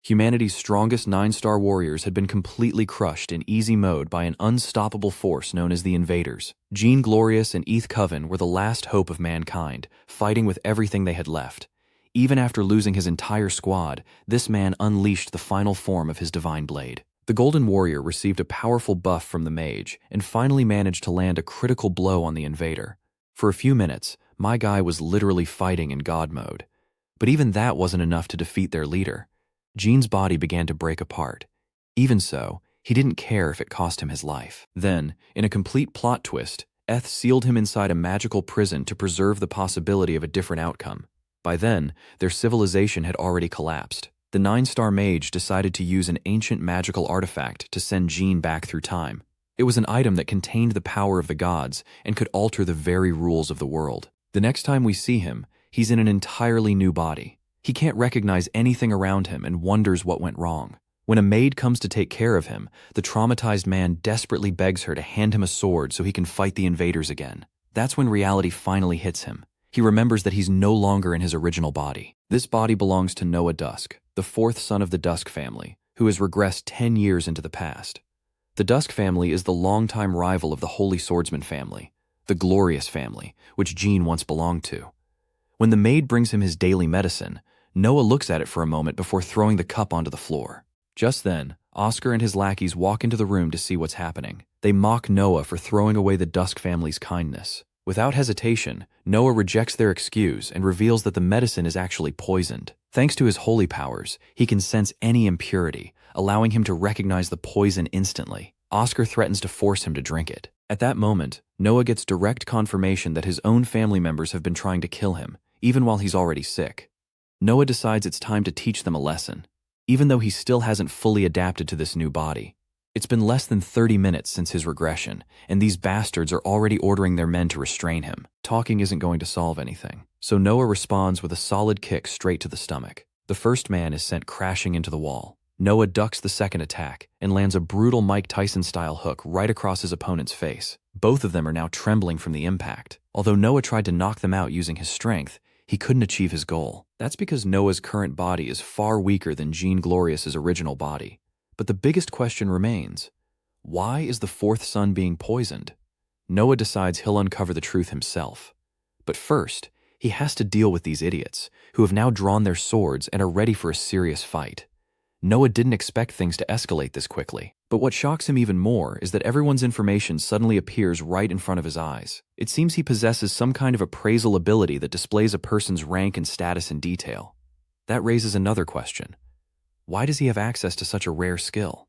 Humanity's strongest 9-star warriors had been completely crushed in easy mode by an unstoppable force known as the Invaders. Jean Glorious and Eth Coven were the last hope of mankind, fighting with everything they had left. Even after losing his entire squad, this man unleashed the final form of his divine blade. The Golden Warrior received a powerful buff from the mage and finally managed to land a critical blow on the invader. For a few minutes, my guy was literally fighting in God mode. But even that wasn't enough to defeat their leader. Jean's body began to break apart. Even so, he didn't care if it cost him his life. Then, in a complete plot twist, Eth sealed him inside a magical prison to preserve the possibility of a different outcome. By then, their civilization had already collapsed. The 9-star mage decided to use an ancient magical artifact to send Jean back through time. It was an item that contained the power of the gods and could alter the very rules of the world. The next time we see him, he's in an entirely new body. He can't recognize anything around him and wonders what went wrong. When a maid comes to take care of him, the traumatized man desperately begs her to hand him a sword so he can fight the invaders again. That's when reality finally hits him. He remembers that he's no longer in his original body. This body belongs to Noah Dusk, the 4th son of the Dusk family, who has regressed 10 years into the past. The Dusk family is the longtime rival of the Holy Swordsman family, the Glorious family, which Jean once belonged to. When the maid brings him his daily medicine, Noah looks at it for a moment before throwing the cup onto the floor. Just then, Oscar and his lackeys walk into the room to see what's happening. They mock Noah for throwing away the Dusk family's kindness. Without hesitation, Noah rejects their excuse and reveals that the medicine is actually poisoned. Thanks to his holy powers, he can sense any impurity, allowing him to recognize the poison instantly. Oscar threatens to force him to drink it. At that moment, Noah gets direct confirmation that his own family members have been trying to kill him, even while he's already sick. Noah decides it's time to teach them a lesson, even though he still hasn't fully adapted to this new body. It's been less than 30 minutes since his regression, and these bastards are already ordering their men to restrain him. Talking isn't going to solve anything, so Noah responds with a solid kick straight to the stomach. The first man is sent crashing into the wall. Noah ducks the second attack and lands a brutal Mike Tyson-style hook right across his opponent's face. Both of them are now trembling from the impact. Although Noah tried to knock them out using his strength, he couldn't achieve his goal. That's because Noah's current body is far weaker than Jean Glorious's original body. But the biggest question remains, why is the 4th son being poisoned? Noah decides he'll uncover the truth himself. But first, he has to deal with these idiots, who have now drawn their swords and are ready for a serious fight. Noah didn't expect things to escalate this quickly. But what shocks him even more is that everyone's information suddenly appears right in front of his eyes. It seems he possesses some kind of appraisal ability that displays a person's rank and status in detail. That raises another question. Why does he have access to such a rare skill?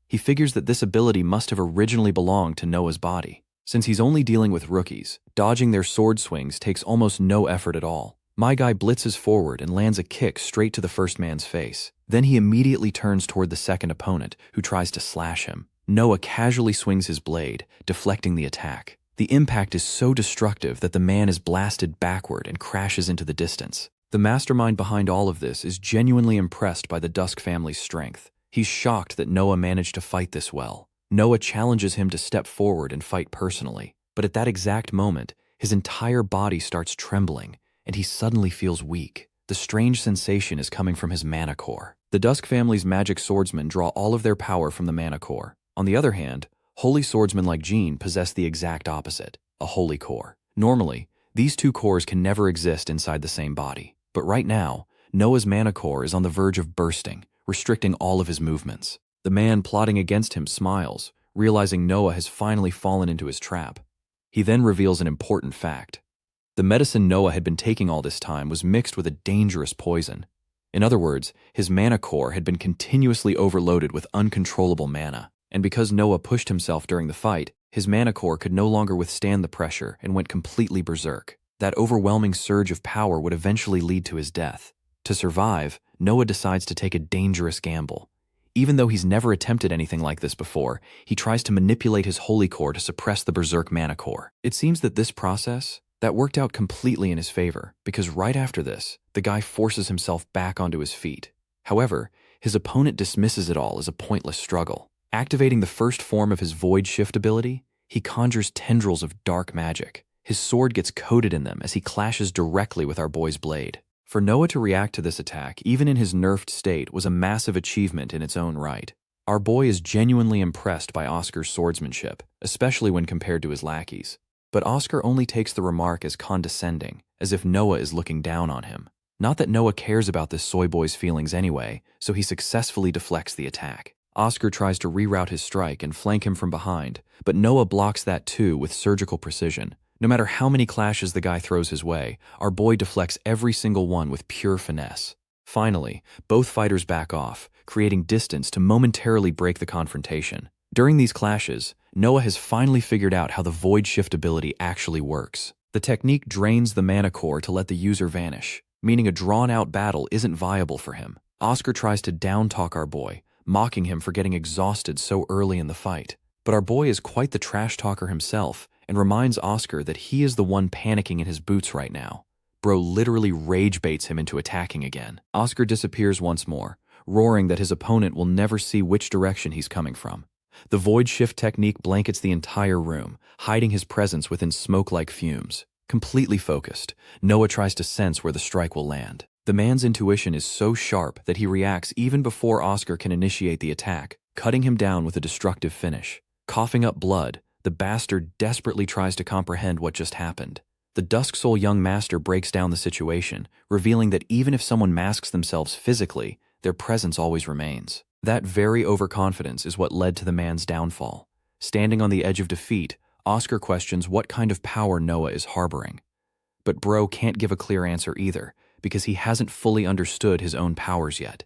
He figures that this ability must have originally belonged to Noah's body. Since he's only dealing with rookies, dodging their sword swings takes almost no effort at all. My guy blitzes forward and lands a kick straight to the first man's face. Then he immediately turns toward the second opponent, who tries to slash him. Noah casually swings his blade, deflecting the attack. The impact is so destructive that the man is blasted backward and crashes into the distance. The mastermind behind all of this is genuinely impressed by the Dusk family's strength. He's shocked that Noah managed to fight this well. Noah challenges him to step forward and fight personally. But at that exact moment, his entire body starts trembling, and he suddenly feels weak. The strange sensation is coming from his mana core. The Dusk family's magic swordsmen draw all of their power from the mana core. On the other hand, holy swordsmen like Jean possess the exact opposite, a holy core. Normally, these two cores can never exist inside the same body. But right now, Noah's mana core is on the verge of bursting, restricting all of his movements. The man plotting against him smiles, realizing Noah has finally fallen into his trap. He then reveals an important fact. The medicine Noah had been taking all this time was mixed with a dangerous poison. In other words, his mana core had been continuously overloaded with uncontrollable mana. And because Noah pushed himself during the fight, his mana core could no longer withstand the pressure and went completely berserk. That overwhelming surge of power would eventually lead to his death. To survive, Noah decides to take a dangerous gamble. Even though he's never attempted anything like this before, he tries to manipulate his holy core to suppress the berserk mana core. It seems that this process, that worked out completely in his favor, because right after this, the guy forces himself back onto his feet. However, his opponent dismisses it all as a pointless struggle. Activating the first form of his Void Shift ability, he conjures tendrils of dark magic. His sword gets coated in them as he clashes directly with our boy's blade. For Noah to react to this attack, even in his nerfed state, was a massive achievement in its own right. Our boy is genuinely impressed by Oscar's swordsmanship, especially when compared to his lackeys. But Oscar only takes the remark as condescending, as if Noah is looking down on him. Not that Noah cares about this soy boy's feelings anyway, so he successfully deflects the attack. Oscar tries to reroute his strike and flank him from behind, but Noah blocks that too with surgical precision. No matter how many clashes the guy throws his way, our boy deflects every single one with pure finesse. Finally, both fighters back off, creating distance to momentarily break the confrontation. During these clashes, Noah has finally figured out how the void shift ability actually works. The technique drains the mana core to let the user vanish, meaning a drawn-out battle isn't viable for him. Oscar tries to down-talk our boy, mocking him for getting exhausted so early in the fight. But our boy is quite the trash talker himself, and reminds Oscar that he is the one panicking in his boots right now. Bro literally rage baits him into attacking again. Oscar disappears once more, roaring that his opponent will never see which direction he's coming from. The void shift technique blankets the entire room, hiding his presence within smoke-like fumes. Completely focused, Noah tries to sense where the strike will land. The man's intuition is so sharp that he reacts even before Oscar can initiate the attack, cutting him down with a destructive finish. Coughing up blood, the bastard desperately tries to comprehend what just happened. The Dusk Soul young master breaks down the situation, revealing that even if someone masks themselves physically, their presence always remains. That very overconfidence is what led to the man's downfall. Standing on the edge of defeat, Oscar questions what kind of power Noah is harboring. But bro can't give a clear answer either, because he hasn't fully understood his own powers yet.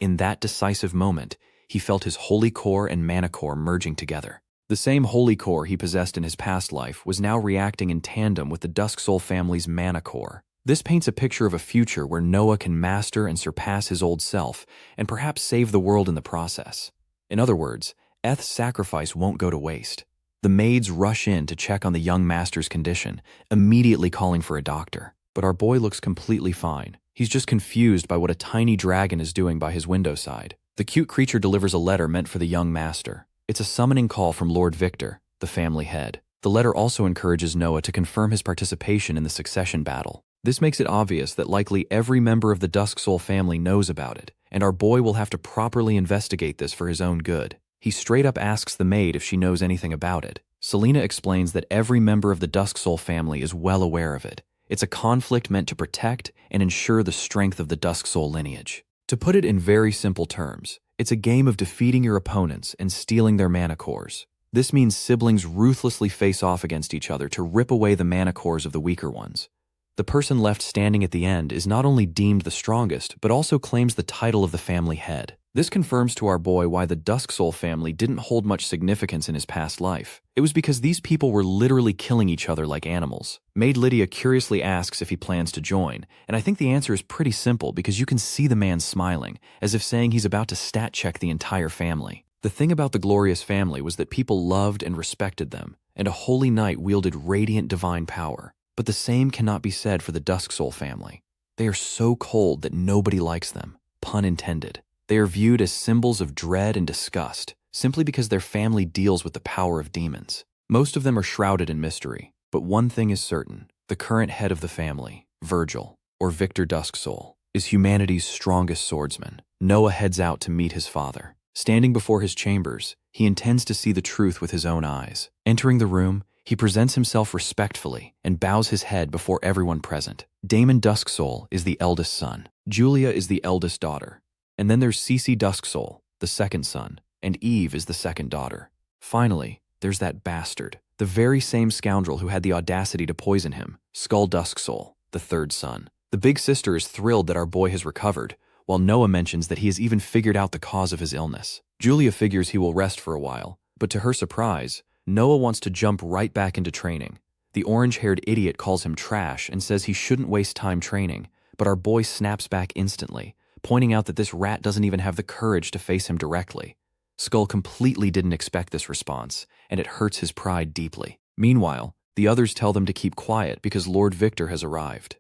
In that decisive moment, he felt his holy core and mana core merging together. The same holy core he possessed in his past life was now reacting in tandem with the Dusk Soul family's mana core. This paints a picture of a future where Noah can master and surpass his old self, and perhaps save the world in the process. In other words, Eth's sacrifice won't go to waste. The maids rush in to check on the young master's condition, immediately calling for a doctor. But our boy looks completely fine. He's just confused by what a tiny dragon is doing by his windowside. The cute creature delivers a letter meant for the young master. It's a summoning call from Lord Victor, the family head. The letter also encourages Noah to confirm his participation in the succession battle. This makes it obvious that likely every member of the Dusk Soul family knows about it, and our boy will have to properly investigate this for his own good. He straight up asks the maid if she knows anything about it. Selena explains that every member of the Dusk Soul family is well aware of it. It's a conflict meant to protect and ensure the strength of the Dusk Soul lineage. To put it in very simple terms, it's a game of defeating your opponents and stealing their mana cores. This means siblings ruthlessly face off against each other to rip away the mana cores of the weaker ones. The person left standing at the end is not only deemed the strongest, but also claims the title of the family head. This confirms to our boy why the Dusk Soul family didn't hold much significance in his past life. It was because these people were literally killing each other like animals. Maid Lydia curiously asks if he plans to join, and I think the answer is pretty simple because you can see the man smiling, as if saying he's about to stat check the entire family. The thing about the glorious family was that people loved and respected them, and a holy knight wielded radiant divine power. But the same cannot be said for the Dusk Soul family. They are so cold that nobody likes them, pun intended. They are viewed as symbols of dread and disgust, simply because their family deals with the power of demons. Most of them are shrouded in mystery, but one thing is certain. The current head of the family, Virgil, or Victor Dusk Soul, is humanity's strongest swordsman. Noah heads out to meet his father. Standing before his chambers, he intends to see the truth with his own eyes. Entering the room, he presents himself respectfully and bows his head before everyone present. Damon Dusk Soul is the eldest son. Julia is the eldest daughter. And then there's Cece Dusk Soul, the second son, and Eve is the second daughter. Finally, there's that bastard, the very same scoundrel who had the audacity to poison him, Skull Dusk Soul, the third son. The big sister is thrilled that our boy has recovered, while Noah mentions that he has even figured out the cause of his illness. Julia figures he will rest for a while, but to her surprise, Noah wants to jump right back into training. The orange-haired idiot calls him trash and says he shouldn't waste time training, but our boy snaps back instantly, pointing out that this rat doesn't even have the courage to face him directly. Skull completely didn't expect this response, and it hurts his pride deeply. Meanwhile, the others tell them to keep quiet because Lord Victor has arrived.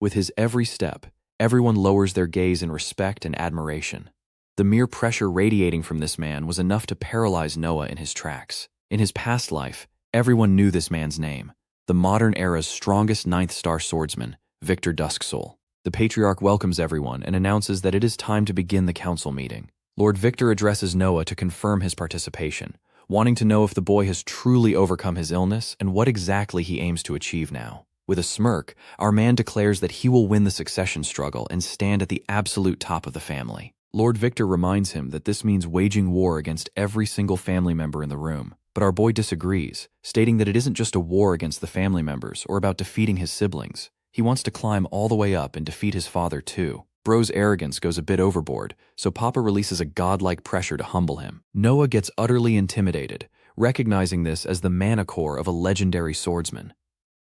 With his every step, everyone lowers their gaze in respect and admiration. The mere pressure radiating from this man was enough to paralyze Noah in his tracks. In his past life, everyone knew this man's name, the modern era's strongest ninth-star swordsman, Victor Dusk Soul. The patriarch welcomes everyone and announces that it is time to begin the council meeting. Lord Victor addresses Noah to confirm his participation, wanting to know if the boy has truly overcome his illness and what exactly he aims to achieve now. With a smirk, our man declares that he will win the succession struggle and stand at the absolute top of the family. Lord Victor reminds him that this means waging war against every single family member in the room. But our boy disagrees, stating that it isn't just a war against the family members or about defeating his siblings. He wants to climb all the way up and defeat his father too. Bro's arrogance goes a bit overboard, so Papa releases a godlike pressure to humble him. Noah gets utterly intimidated, recognizing this as the mana core of a legendary swordsman.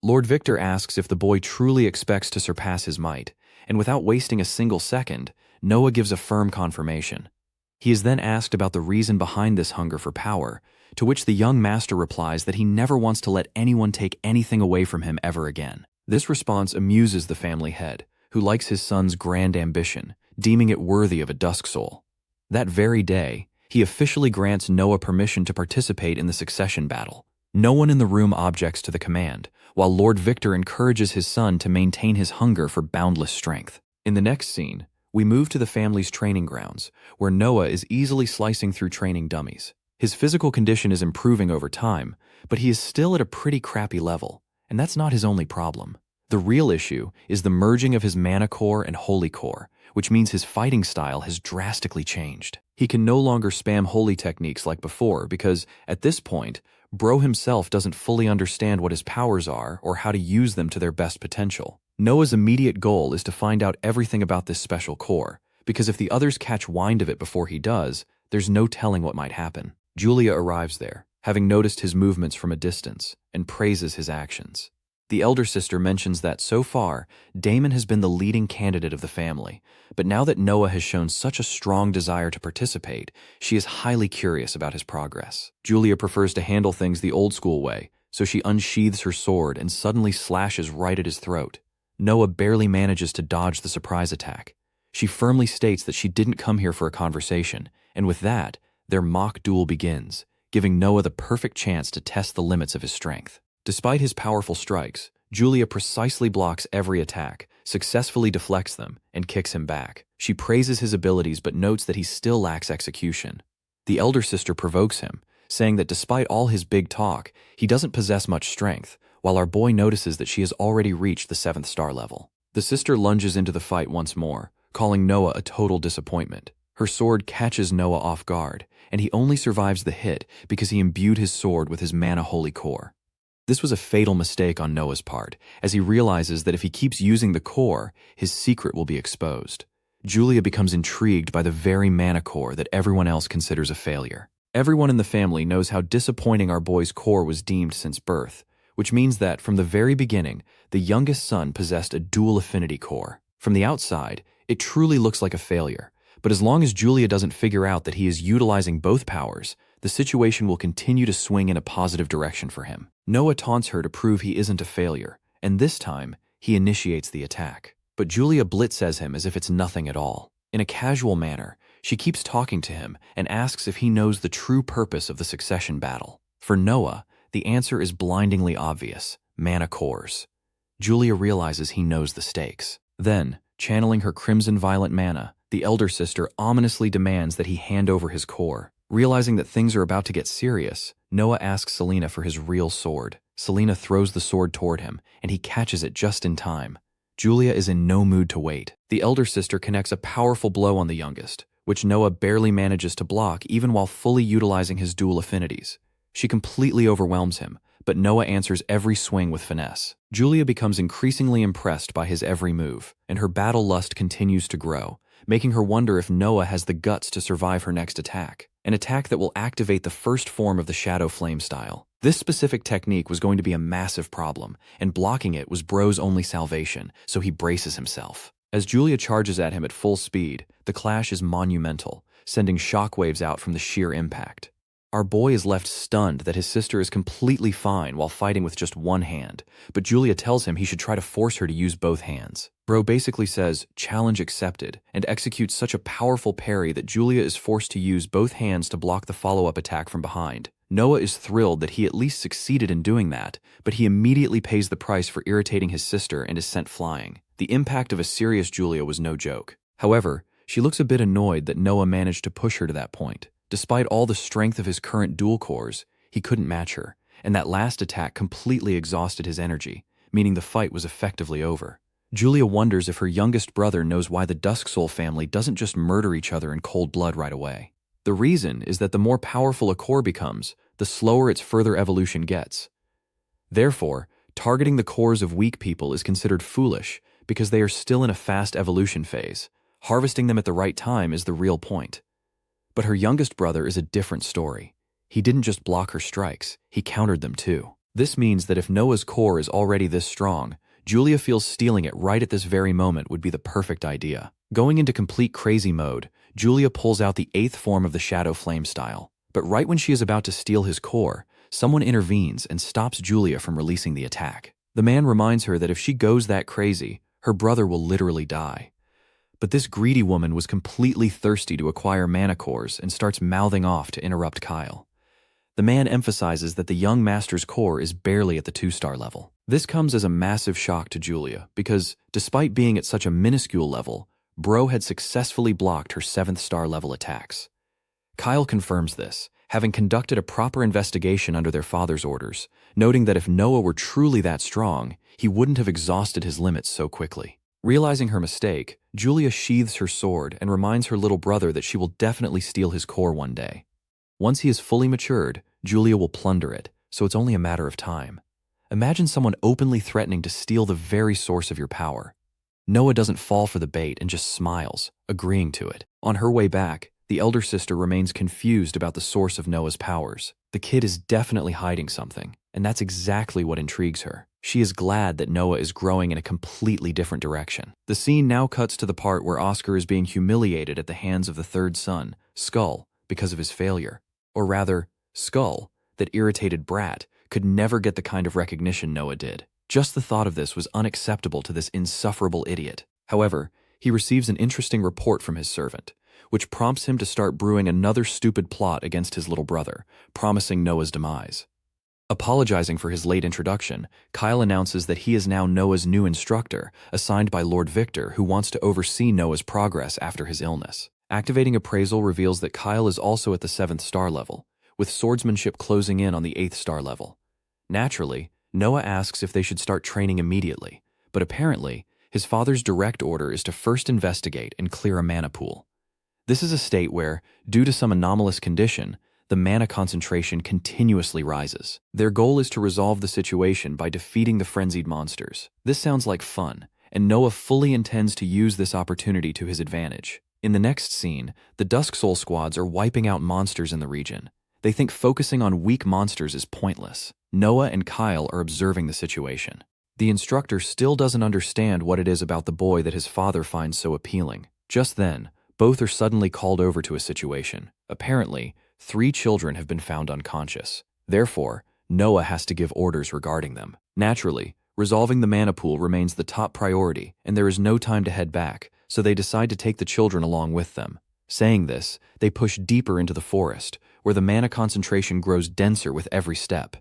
Lord Victor asks if the boy truly expects to surpass his might, and without wasting a single second, Noah gives a firm confirmation. He is then asked about the reason behind this hunger for power, to which the young master replies that he never wants to let anyone take anything away from him ever again. This response amuses the family head, who likes his son's grand ambition, deeming it worthy of a dusk soul. That very day, he officially grants Noah permission to participate in the succession battle. No one in the room objects to the command, while Lord Victor encourages his son to maintain his hunger for boundless strength. In the next scene, we move to the family's training grounds, where Noah is easily slicing through training dummies. His physical condition is improving over time, but he is still at a pretty crappy level, and that's not his only problem. The real issue is the merging of his mana core and holy core, which means his fighting style has drastically changed. He can no longer spam holy techniques like before because, at this point, Bro himself doesn't fully understand what his powers are or how to use them to their best potential. Noah's immediate goal is to find out everything about this special core, because if the others catch wind of it before he does, there's no telling what might happen. Julia arrives there, having noticed his movements from a distance, and praises his actions. The elder sister mentions that, so far, Damon has been the leading candidate of the family, but now that Noah has shown such a strong desire to participate, she is highly curious about his progress. Julia prefers to handle things the old-school way, so she unsheathes her sword and suddenly slashes right at his throat. Noah barely manages to dodge the surprise attack. She firmly states that she didn't come here for a conversation, and with that, their mock duel begins, giving Noah the perfect chance to test the limits of his strength. Despite his powerful strikes, Julia precisely blocks every attack, successfully deflects them, and kicks him back. She praises his abilities but notes that he still lacks execution. The elder sister provokes him, saying that despite all his big talk, he doesn't possess much strength, while our boy notices that she has already reached the 7th star level. The sister lunges into the fight once more, calling Noah a total disappointment. Her sword catches Noah off guard, and he only survives the hit because he imbued his sword with his mana holy core. This was a fatal mistake on Noah's part, as he realizes that if he keeps using the core, his secret will be exposed. Julia becomes intrigued by the very mana core that everyone else considers a failure. Everyone in the family knows how disappointing our boy's core was deemed since birth, which means that, from the very beginning, the youngest son possessed a dual affinity core. From the outside, it truly looks like a failure, but as long as Julia doesn't figure out that he is utilizing both powers, the situation will continue to swing in a positive direction for him. Noah taunts her to prove he isn't a failure, and this time, he initiates the attack. But Julia blitzes him as if it's nothing at all. In a casual manner, she keeps talking to him and asks if he knows the true purpose of the succession battle. For Noah, the answer is blindingly obvious: mana cores. Julia realizes he knows the stakes. Then, channeling her crimson violet mana, the elder sister ominously demands that he hand over his core. Realizing that things are about to get serious, Noah asks Selena for his real sword. Selena throws the sword toward him, and he catches it just in time. Julia is in no mood to wait. The elder sister connects a powerful blow on the youngest, which Noah barely manages to block even while fully utilizing his dual affinities. She completely overwhelms him, but Noah answers every swing with finesse. Julia becomes increasingly impressed by his every move, and her battle lust continues to grow, making her wonder if Noah has the guts to survive her next attack, an attack that will activate the first form of the Shadow Flame style. This specific technique was going to be a massive problem, and blocking it was Bro's only salvation, so he braces himself. As Julia charges at him at full speed, the clash is monumental, sending shockwaves out from the sheer impact. Our boy is left stunned that his sister is completely fine while fighting with just one hand, but Julia tells him he should try to force her to use both hands. Bro basically says, "Challenge accepted," and executes such a powerful parry that Julia is forced to use both hands to block the follow-up attack from behind. Noah is thrilled that he at least succeeded in doing that, but he immediately pays the price for irritating his sister and is sent flying. The impact of a serious Julia was no joke. However, she looks a bit annoyed that Noah managed to push her to that point. Despite all the strength of his current dual cores, he couldn't match her, and that last attack completely exhausted his energy, meaning the fight was effectively over. Julia wonders if her youngest brother knows why the Dusk Soul family doesn't just murder each other in cold blood right away. The reason is that the more powerful a core becomes, the slower its further evolution gets. Therefore, targeting the cores of weak people is considered foolish because they are still in a fast evolution phase. Harvesting them at the right time is the real point. But her youngest brother is a different story. He didn't just block her strikes, he countered them too. This means that if Noah's core is already this strong, Julia feels stealing it right at this very moment would be the perfect idea. Going into complete crazy mode, Julia pulls out the 8th form of the Shadow Flame style. But right when she is about to steal his core, someone intervenes and stops Julia from releasing the attack. The man reminds her that if she goes that crazy, her brother will literally die. But this greedy woman was completely thirsty to acquire mana cores and starts mouthing off to interrupt Kyle. The man emphasizes that the young master's core is barely at the 2-star level. This comes as a massive shock to Julia because, despite being at such a minuscule level, Bro had successfully blocked her 7th star level attacks. Kyle confirms this, having conducted a proper investigation under their father's orders, noting that if Noah were truly that strong, he wouldn't have exhausted his limits so quickly. Realizing her mistake, Julia sheathes her sword and reminds her little brother that she will definitely steal his core one day. Once he is fully matured, Julia will plunder it, so it's only a matter of time. Imagine someone openly threatening to steal the very source of your power. Noah doesn't fall for the bait and just smiles, agreeing to it. On her way back, the elder sister remains confused about the source of Noah's powers. The kid is definitely hiding something, and that's exactly what intrigues her. She is glad that Noah is growing in a completely different direction. The scene now cuts to the part where Oscar is being humiliated at the hands of the 3rd son, Skull, because of his failure. Or rather, Skull, that irritated brat, could never get the kind of recognition Noah did. Just the thought of this was unacceptable to this insufferable idiot. However, he receives an interesting report from his servant, which prompts him to start brewing another stupid plot against his little brother, promising Noah's demise. Apologizing for his late introduction, Kyle announces that he is now Noah's new instructor, assigned by Lord Victor, who wants to oversee Noah's progress after his illness. Activating appraisal reveals that Kyle is also at the 7th star level, with swordsmanship closing in on the 8th star level. Naturally, Noah asks if they should start training immediately, but apparently, his father's direct order is to first investigate and clear a mana pool. This is a state where, due to some anomalous condition, the mana concentration continuously rises. Their goal is to resolve the situation by defeating the frenzied monsters. This sounds like fun, and Noah fully intends to use this opportunity to his advantage. In the next scene, the Dusk Soul squads are wiping out monsters in the region. They think focusing on weak monsters is pointless. Noah and Kyle are observing the situation. The instructor still doesn't understand what it is about the boy that his father finds so appealing. Just then, both are suddenly called over to a situation. Apparently, 3 children have been found unconscious. Therefore, Noah has to give orders regarding them. Naturally, resolving the mana pool remains the top priority, and there is no time to head back, so they decide to take the children along with them. Saying this, they push deeper into the forest, where the mana concentration grows denser with every step.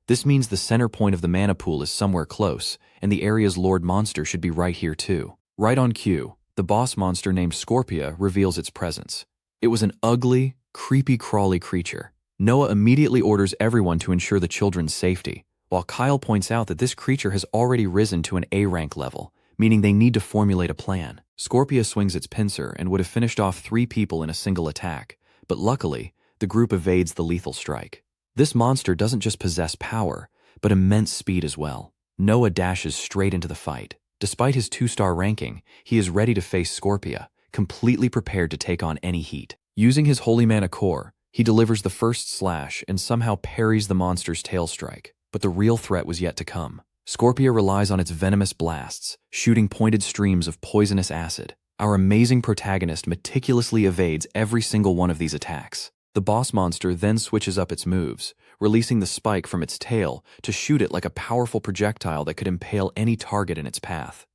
This means the center point of the mana pool is somewhere close, and the area's Lord Monster should be right here too. Right on cue, the boss monster named Scorpia reveals its presence. It was an ugly, creepy crawly creature. Noah immediately orders everyone to ensure the children's safety, while Kyle points out that this creature has already risen to an A rank level, meaning they need to formulate a plan. Scorpia swings its pincer and would have finished off 3 people in a single attack, but luckily, the group evades the lethal strike. This monster doesn't just possess power, but immense speed as well. Noah dashes straight into the fight. Despite his 2-star ranking, he is ready to face Scorpia, completely prepared to take on any heat. Using his Holy Mana core, he delivers the first slash and somehow parries the monster's tail strike. But the real threat was yet to come. Scorpia relies on its venomous blasts, shooting pointed streams of poisonous acid. Our amazing protagonist meticulously evades every single one of these attacks. The boss monster then switches up its moves, releasing the spike from its tail to shoot it like a powerful projectile that could impale any target in its path.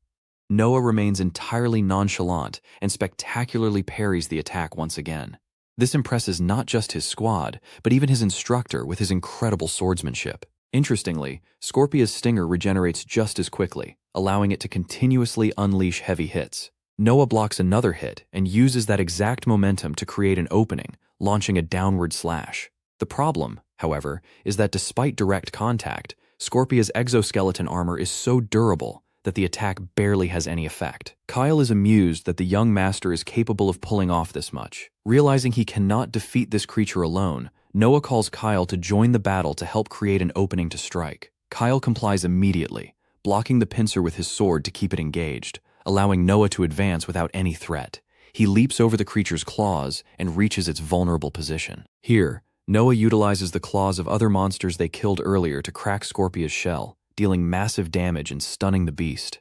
Noah remains entirely nonchalant and spectacularly parries the attack once again. This impresses not just his squad, but even his instructor with his incredible swordsmanship. Interestingly, Scorpia's stinger regenerates just as quickly, allowing it to continuously unleash heavy hits. Noah blocks another hit and uses that exact momentum to create an opening, launching a downward slash. The problem, however, is that despite direct contact, Scorpia's exoskeleton armor is so durable that the attack barely has any effect. Kyle is amused that the young master is capable of pulling off this much. Realizing he cannot defeat this creature alone, Noah calls Kyle to join the battle to help create an opening to strike. Kyle complies immediately, blocking the pincer with his sword to keep it engaged, allowing Noah to advance without any threat. He leaps over the creature's claws and reaches its vulnerable position. Here, Noah utilizes the claws of other monsters they killed earlier to crack Scorpia's shell, dealing massive damage and stunning the beast.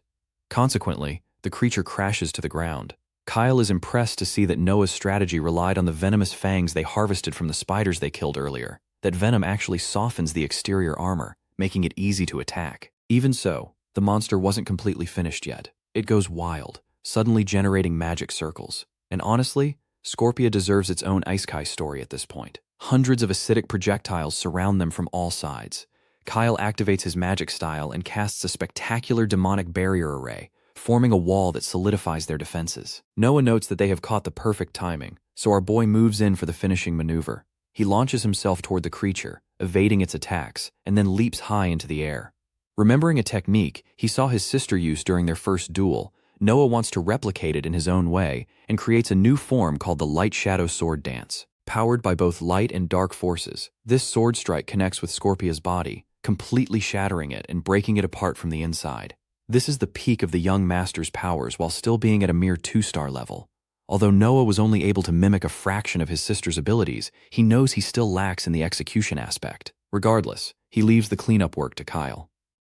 Consequently, the creature crashes to the ground. Kyle is impressed to see that Noah's strategy relied on the venomous fangs they harvested from the spiders they killed earlier. That venom actually softens the exterior armor, making it easy to attack. Even so, the monster wasn't completely finished yet. It goes wild, suddenly generating magic circles. And honestly, Scorpia deserves its own Isekai story at this point. Hundreds of acidic projectiles surround them from all sides. Kyle activates his magic style and casts a spectacular demonic barrier array, forming a wall that solidifies their defenses. Noah notes that they have caught the perfect timing, so our boy moves in for the finishing maneuver. He launches himself toward the creature, evading its attacks, and then leaps high into the air. Remembering a technique he saw his sister use during their first duel, Noah wants to replicate it in his own way and creates a new form called the Light Shadow Sword Dance. Powered by both light and dark forces, this sword strike connects with Scorpia's body, completely shattering it and breaking it apart from the inside. This is the peak of the young master's powers while still being at a mere 2-star level. Although Noah was only able to mimic a fraction of his sister's abilities, he knows he still lacks in the execution aspect. Regardless, he leaves the cleanup work to Kyle.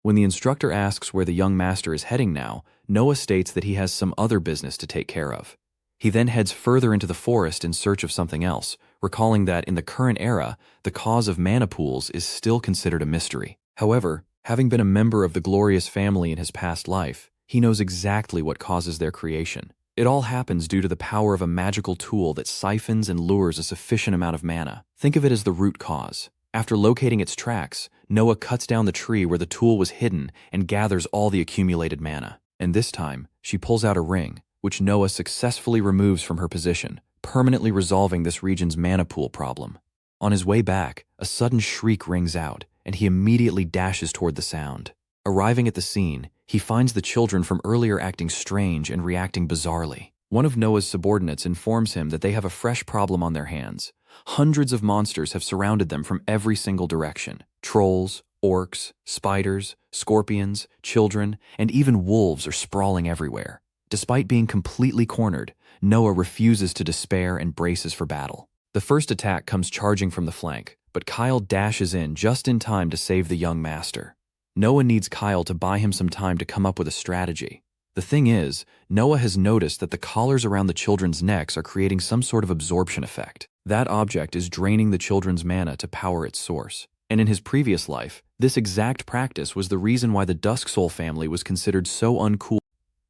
When the instructor asks where the young master is heading now, Noah states that he has some other business to take care of. He then heads further into the forest in search of something else, recalling that in the current era, the cause of mana pools is still considered a mystery. However, having been a member of the glorious family in his past life, he knows exactly what causes their creation. It all happens due to the power of a magical tool that siphons and lures a sufficient amount of mana. Think of it as the root cause. After locating its tracks, Noah cuts down the tree where the tool was hidden and gathers all the accumulated mana. And this time, she pulls out a ring, which Noah successfully removes from her position, permanently resolving this region's mana pool problem. On his way back, a sudden shriek rings out, and he immediately dashes toward the sound. Arriving at the scene, he finds the children from earlier acting strange and reacting bizarrely. One of Noah's subordinates informs him that they have a fresh problem on their hands. Hundreds of monsters have surrounded them from every single direction. Trolls, orcs, spiders, scorpions, children, and even wolves are sprawling everywhere. Despite being completely cornered, Noah refuses to despair and braces for battle. The first attack comes charging from the flank, but Kyle dashes in just in time to save the young master. Noah needs Kyle to buy him some time to come up with a strategy. The thing is, Noah has noticed that the collars around the children's necks are creating some sort of absorption effect. That object is draining the children's mana to power its source. And in his previous life, this exact practice was the reason why the Dusk Soul family was considered so uncool.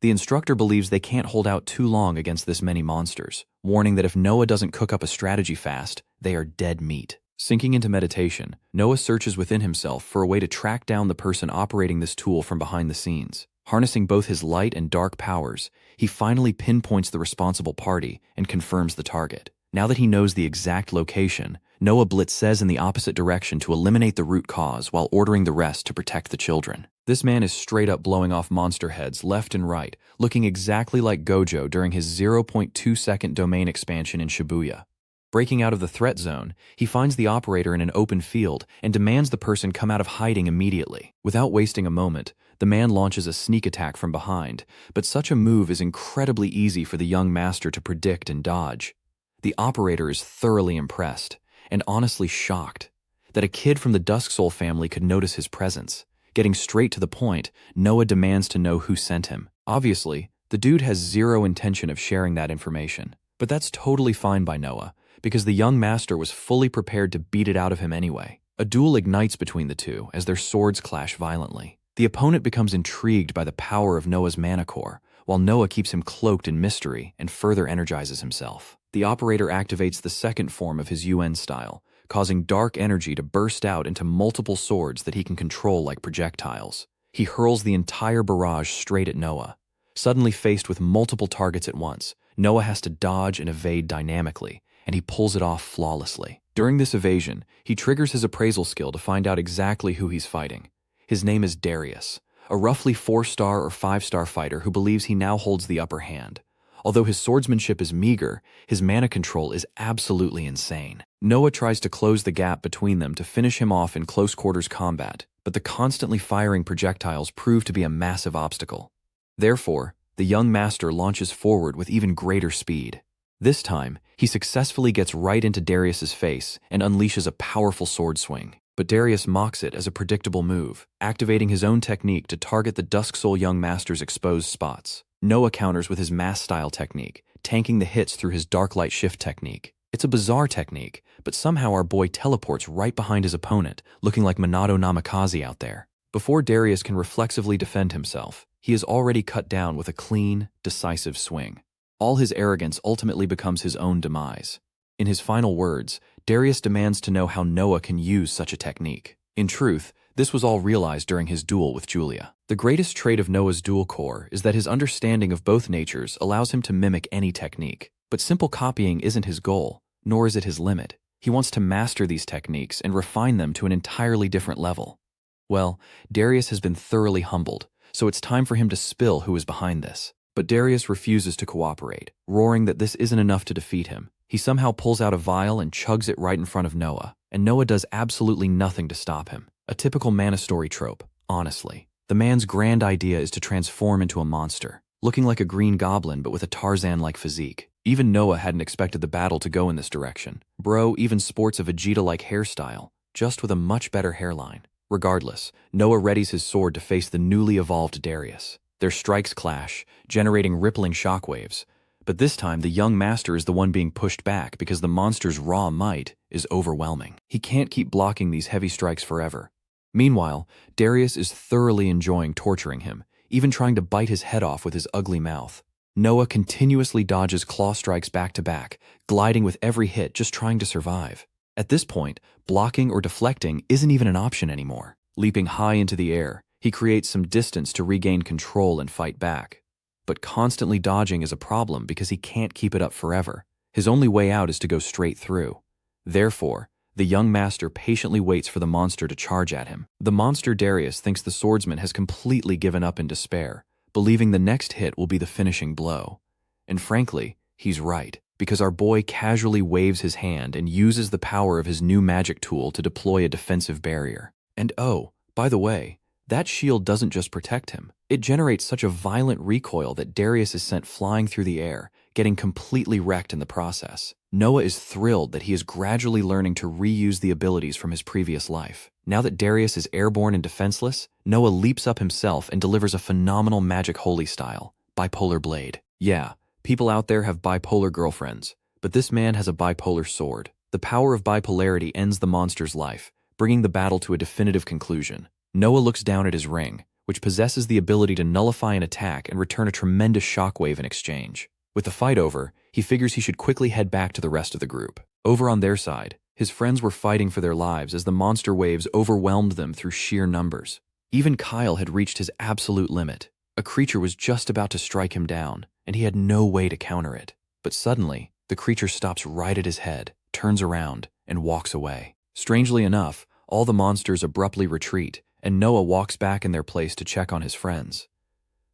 The instructor believes they can't hold out too long against this many monsters, warning that if Noah doesn't cook up a strategy fast, they are dead meat. Sinking into meditation, Noah searches within himself for a way to track down the person operating this tool from behind the scenes. Harnessing both his light and dark powers, he finally pinpoints the responsible party and confirms the target. Now that he knows the exact location, Noah blitzes in the opposite direction to eliminate the root cause while ordering the rest to protect the children. This man is straight up blowing off monster heads left and right, looking exactly like Gojo during his 0.2-second domain expansion in Shibuya. Breaking out of the threat zone, he finds the operator in an open field and demands the person come out of hiding immediately. Without wasting a moment, the man launches a sneak attack from behind, but such a move is incredibly easy for the young master to predict and dodge. The operator is thoroughly impressed, and honestly shocked, that a kid from the Dusk Soul family could notice his presence. Getting straight to the point, Noah demands to know who sent him. Obviously, the dude has zero intention of sharing that information, but that's totally fine by Noah, because the young master was fully prepared to beat it out of him anyway. A duel ignites between the two as their swords clash violently. The opponent becomes intrigued by the power of Noah's mana core, while Noah keeps him cloaked in mystery and further energizes himself. The operator activates the second form of his UN style, causing dark energy to burst out into multiple swords that he can control like projectiles. He hurls the entire barrage straight at Noah. Suddenly faced with multiple targets at once, Noah has to dodge and evade dynamically, and he pulls it off flawlessly. During this evasion, he triggers his appraisal skill to find out exactly who he's fighting. His name is Darius, a roughly 4-star or 5-star fighter who believes he now holds the upper hand. Although his swordsmanship is meager, his mana control is absolutely insane. Noah tries to close the gap between them to finish him off in close quarters combat, but the constantly firing projectiles prove to be a massive obstacle. Therefore, the young master launches forward with even greater speed. This time, he successfully gets right into Darius's face and unleashes a powerful sword swing. But Darius mocks it as a predictable move, activating his own technique to target the Dusk Soul young master's exposed spots. Noah counters with his mass-style technique, tanking the hits through his dark light shift technique. It's a bizarre technique, but somehow our boy teleports right behind his opponent, looking like Minato Namikaze out there. Before Darius can reflexively defend himself, he is already cut down with a clean, decisive swing. All his arrogance ultimately becomes his own demise. In his final words, Darius demands to know how Noah can use such a technique. In truth, this was all realized during his duel with Julia. The greatest trait of Noah's dual core is that his understanding of both natures allows him to mimic any technique. But simple copying isn't his goal, nor is it his limit. He wants to master these techniques and refine them to an entirely different level. Well, Darius has been thoroughly humbled, so it's time for him to spill who is behind this. But Darius refuses to cooperate, roaring that this isn't enough to defeat him. He somehow pulls out a vial and chugs it right in front of Noah, and Noah does absolutely nothing to stop him. A typical mana story trope, honestly. The man's grand idea is to transform into a monster, looking like a green goblin but with a Tarzan-like physique. Even Noah hadn't expected the battle to go in this direction. Bro even sports a Vegeta-like hairstyle, just with a much better hairline. Regardless, Noah readies his sword to face the newly evolved Darius. Their strikes clash, generating rippling shockwaves. But this time, the young master is the one being pushed back because the monster's raw might is overwhelming. He can't keep blocking these heavy strikes forever. Meanwhile, Darius is thoroughly enjoying torturing him, even trying to bite his head off with his ugly mouth. Noah continuously dodges claw strikes back to back, gliding with every hit just trying to survive. At this point, blocking or deflecting isn't even an option anymore. Leaping high into the air, he creates some distance to regain control and fight back. But constantly dodging is a problem because he can't keep it up forever. His only way out is to go straight through. Therefore, the young master patiently waits for the monster to charge at him. The monster Darius thinks the swordsman has completely given up in despair, believing the next hit will be the finishing blow. And frankly, he's right, because our boy casually waves his hand and uses the power of his new magic tool to deploy a defensive barrier. And oh, by the way, that shield doesn't just protect him. It generates such a violent recoil that Darius is sent flying through the air, getting completely wrecked in the process. Noah is thrilled that he is gradually learning to reuse the abilities from his previous life. Now that Darius is airborne and defenseless, Noah leaps up himself and delivers a phenomenal magic holy style, Bipolar Blade. Yeah, people out there have bipolar girlfriends, but this man has a bipolar sword. The power of bipolarity ends the monster's life, bringing the battle to a definitive conclusion. Noah looks down at his ring, which possesses the ability to nullify an attack and return a tremendous shockwave in exchange. With the fight over, he figures he should quickly head back to the rest of the group. Over on their side, his friends were fighting for their lives as the monster waves overwhelmed them through sheer numbers. Even Kyle had reached his absolute limit. A creature was just about to strike him down, and he had no way to counter it. But suddenly, the creature stops right at his head, turns around, and walks away. Strangely enough, all the monsters abruptly retreat, and Noah walks back in their place to check on his friends.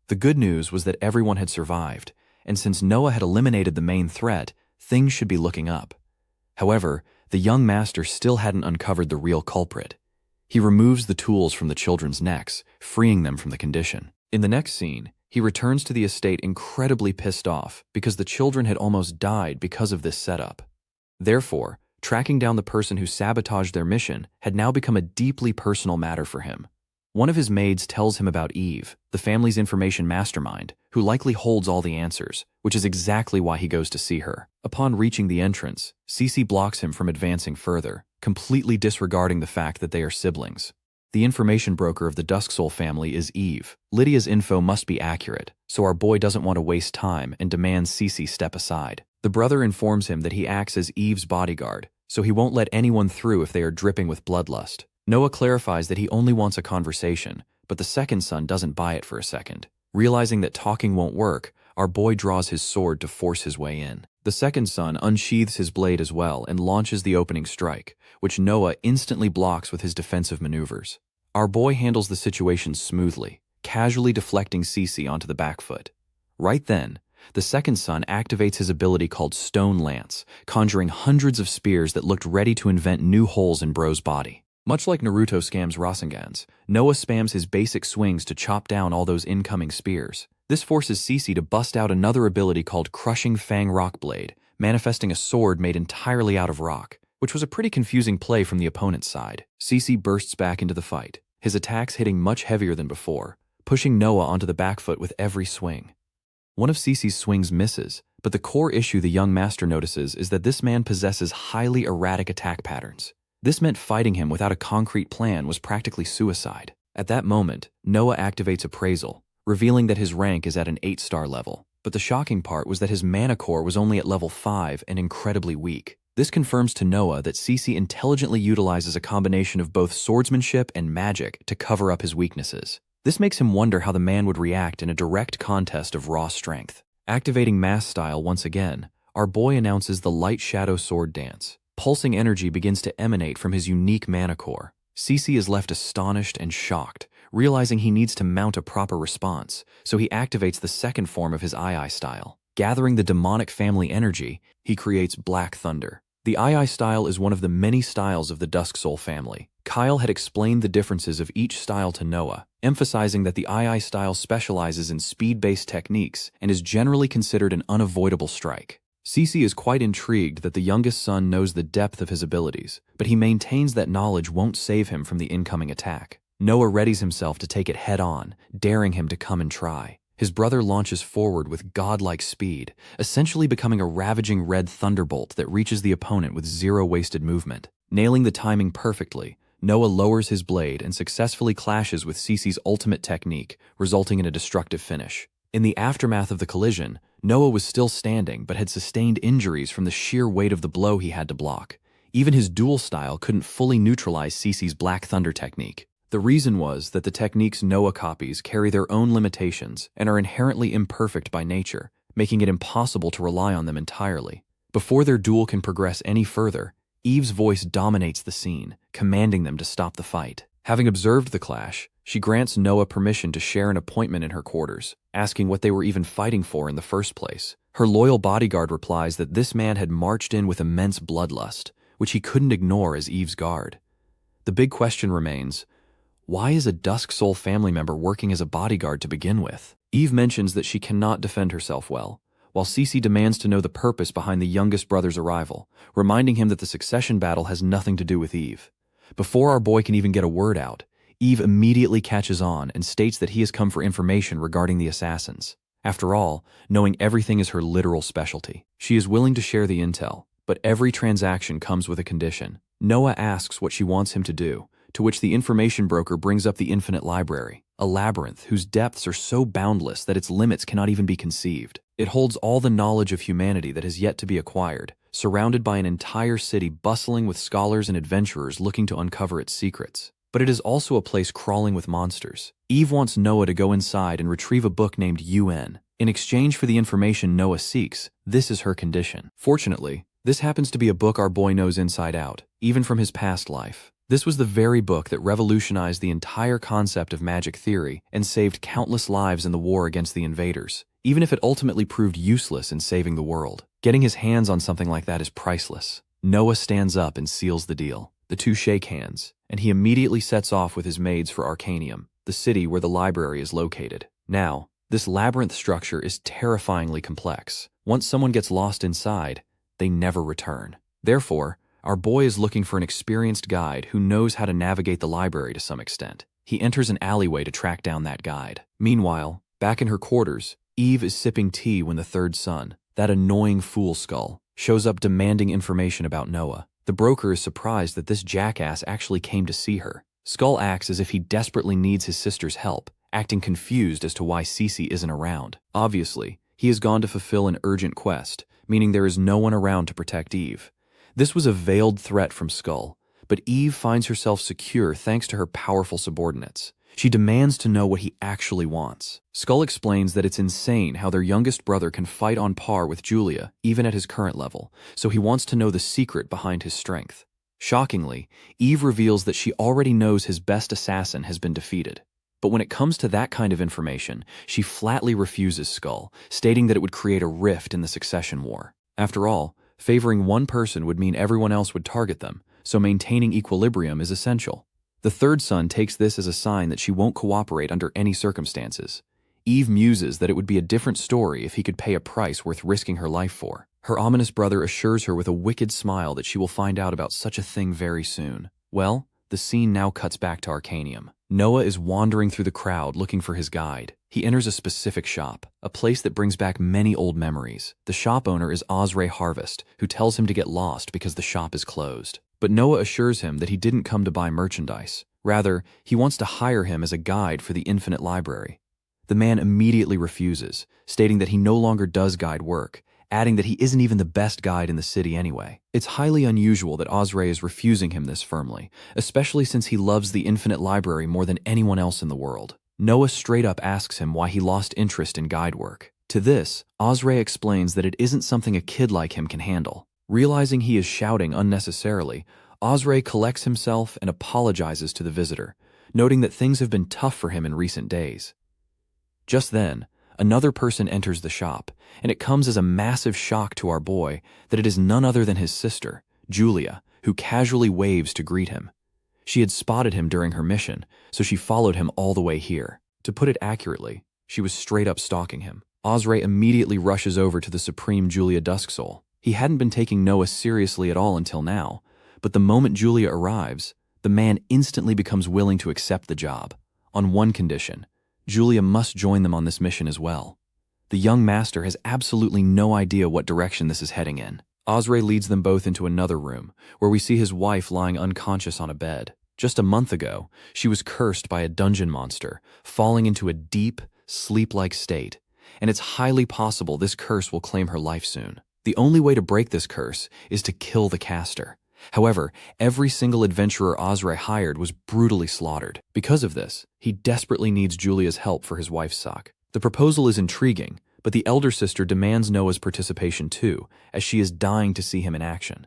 The good news was that everyone had survived, and since Noah had eliminated the main threat, things should be looking up. However, the young master still hadn't uncovered the real culprit. He removes the tools from the children's necks, freeing them from the condition. In the next scene, he returns to the estate incredibly pissed off because the children had almost died because of this setup. Therefore, tracking down the person who sabotaged their mission had now become a deeply personal matter for him. One of his maids tells him about Eve, the family's information mastermind, who likely holds all the answers, which is exactly why he goes to see her. Upon reaching the entrance, Cece blocks him from advancing further, completely disregarding the fact that they are siblings. The information broker of the Dusk Soul family is Eve. Lydia's info must be accurate, so our boy doesn't want to waste time and demands Cece step aside. The The brother informs him that he acts as Eve's bodyguard, so he won't let anyone through if they are dripping with bloodlust. Noah clarifies that he only wants a conversation, but the second son doesn't buy it for a second. Realizing that talking won't work, our boy draws his sword to force his way in. The second son unsheathes his blade as well and launches the opening strike, which Noah instantly blocks with his defensive maneuvers. Our boy handles the situation smoothly, casually deflecting Cece onto the back foot. Right then, the second son activates his ability called Stone Lance, conjuring hundreds of spears that looked ready to invent new holes in Bro's body. Much like Naruto scams Rasengans, Noah spams his basic swings to chop down all those incoming spears. This forces Cece to bust out another ability called Crushing Fang Rock Blade, manifesting a sword made entirely out of rock, which was a pretty confusing play from the opponent's side. Cece bursts back into the fight, his attacks hitting much heavier than before, pushing Noah onto the back foot with every swing. One of Cece's swings misses, but the core issue the young master notices is that this man possesses highly erratic attack patterns. This meant fighting him without a concrete plan was practically suicide. At that moment, Noah activates Appraisal, revealing that his rank is at an 8-star level. But the shocking part was that his mana core was only at level 5 and incredibly weak. This confirms to Noah that Cece intelligently utilizes a combination of both swordsmanship and magic to cover up his weaknesses. This makes him wonder how the man would react in a direct contest of raw strength. Activating Mass Style once again, our boy announces the Light Shadow Sword Dance. Pulsing energy begins to emanate from his unique mana core. Cece is left astonished and shocked, realizing he needs to mount a proper response, so he activates the second form of his II style. Gathering the demonic family energy, he creates Black Thunder. The II style is one of the many styles of the Dusk Soul family. Kyle had explained the differences of each style to Noah, emphasizing that the II style specializes in speed-based techniques and is generally considered an unavoidable strike. Cece is quite intrigued that the youngest son knows the depth of his abilities, but he maintains that knowledge won't save him from the incoming attack. Noah readies himself to take it head-on, daring him to come and try. His brother launches forward with godlike speed, essentially becoming a ravaging red thunderbolt that reaches the opponent with zero wasted movement. Nailing the timing perfectly, Noah lowers his blade and successfully clashes with Cece's ultimate technique, resulting in a destructive finish. In the aftermath of the collision, Noah was still standing but had sustained injuries from the sheer weight of the blow he had to block. Even his dual style couldn't fully neutralize Cece's Black Thunder technique. The reason was that the techniques Noah copies carry their own limitations and are inherently imperfect by nature, making it impossible to rely on them entirely. Before their duel can progress any further, Eve's voice dominates the scene, commanding them to stop the fight. Having observed the clash, she grants Noah permission to share an appointment in her quarters, asking what they were even fighting for in the first place. Her loyal bodyguard replies that this man had marched in with immense bloodlust, which he couldn't ignore as Eve's guard. The big question remains, why is a Dusk Soul family member working as a bodyguard to begin with? Eve mentions that she cannot defend herself well, while Cece demands to know the purpose behind the youngest brother's arrival, reminding him that the succession battle has nothing to do with Eve. Before our boy can even get a word out, Eve immediately catches on and states that he has come for information regarding the assassins. After all, knowing everything is her literal specialty. She is willing to share the intel, but every transaction comes with a condition. Noah asks what she wants him to do, to which the information broker brings up the Infinite Library, a labyrinth whose depths are so boundless that its limits cannot even be conceived. It holds all the knowledge of humanity that has yet to be acquired, surrounded by an entire city bustling with scholars and adventurers looking to uncover its secrets. But it is also a place crawling with monsters. Eve wants Noah to go inside and retrieve a book named UN. In exchange for the information Noah seeks, this is her condition. Fortunately, this happens to be a book our boy knows inside out, even from his past life. This was the very book that revolutionized the entire concept of magic theory and saved countless lives in the war against the invaders, even if it ultimately proved useless in saving the world. Getting his hands on something like that is priceless. Noah stands up and seals the deal. The two shake hands, and he immediately sets off with his maids for Arcanium, the city where the library is located. Now, this labyrinth structure is terrifyingly complex. Once someone gets lost inside, they never return. Therefore, our boy is looking for an experienced guide who knows how to navigate the library to some extent. He enters an alleyway to track down that guide. Meanwhile, back in her quarters, Eve is sipping tea when the third son, that annoying fool Skull, shows up demanding information about Noah. The broker is surprised that this jackass actually came to see her. Skull acts as if he desperately needs his sister's help, acting confused as to why Cece isn't around. Obviously, he has gone to fulfill an urgent quest, meaning there is no one around to protect Eve. This was a veiled threat from Skull, but Eve finds herself secure thanks to her powerful subordinates. She demands to know what he actually wants. Skull explains that it's insane how their youngest brother can fight on par with Julia, even at his current level, so he wants to know the secret behind his strength. Shockingly, Eve reveals that she already knows his best assassin has been defeated. But when it comes to that kind of information, she flatly refuses Skull, stating that it would create a rift in the succession war. After all, favoring one person would mean everyone else would target them, so maintaining equilibrium is essential. The third son takes this as a sign that she won't cooperate under any circumstances. Eve muses that it would be a different story if he could pay a price worth risking her life for. Her ominous brother assures her with a wicked smile that she will find out about such a thing very soon. Well, the scene now cuts back to Arcanium. Noah is wandering through the crowd looking for his guide. He enters a specific shop, a place that brings back many old memories. The shop owner is Osray Harvest, who tells him to get lost because the shop is closed. But Noah assures him that he didn't come to buy merchandise. Rather, he wants to hire him as a guide for the infinite library. The man immediately refuses, stating that he no longer does guide work, adding that he isn't even the best guide in the city anyway. It's highly unusual that Osray is refusing him this firmly, especially since he loves the infinite library more than anyone else in the world. Noah straight up asks him why he lost interest in guide work. To this, Osray explains that it isn't something a kid like him can handle. Realizing he is shouting unnecessarily, Osray collects himself and apologizes to the visitor, noting that things have been tough for him in recent days. Just then, another person enters the shop, and it comes as a massive shock to our boy that it is none other than his sister, Julia, who casually waves to greet him. She had spotted him during her mission, so she followed him all the way here. To put it accurately, she was straight up stalking him. Osray immediately rushes over to the supreme Julia Dusksoul. He hadn't been taking Noah seriously at all until now, but the moment Julia arrives, the man instantly becomes willing to accept the job. On one condition: Julia must join them on this mission as well. The young master has absolutely no idea what direction this is heading in. Osray leads them both into another room, where we see his wife lying unconscious on a bed. Just a month ago, she was cursed by a dungeon monster, falling into a deep, sleep-like state, and it's highly possible this curse will claim her life soon. The only way to break this curse is to kill the caster. However, every single adventurer Osray hired was brutally slaughtered. Because of this, he desperately needs Julia's help for his wife's sake. The proposal is intriguing, but the elder sister demands Noah's participation too, as she is dying to see him in action.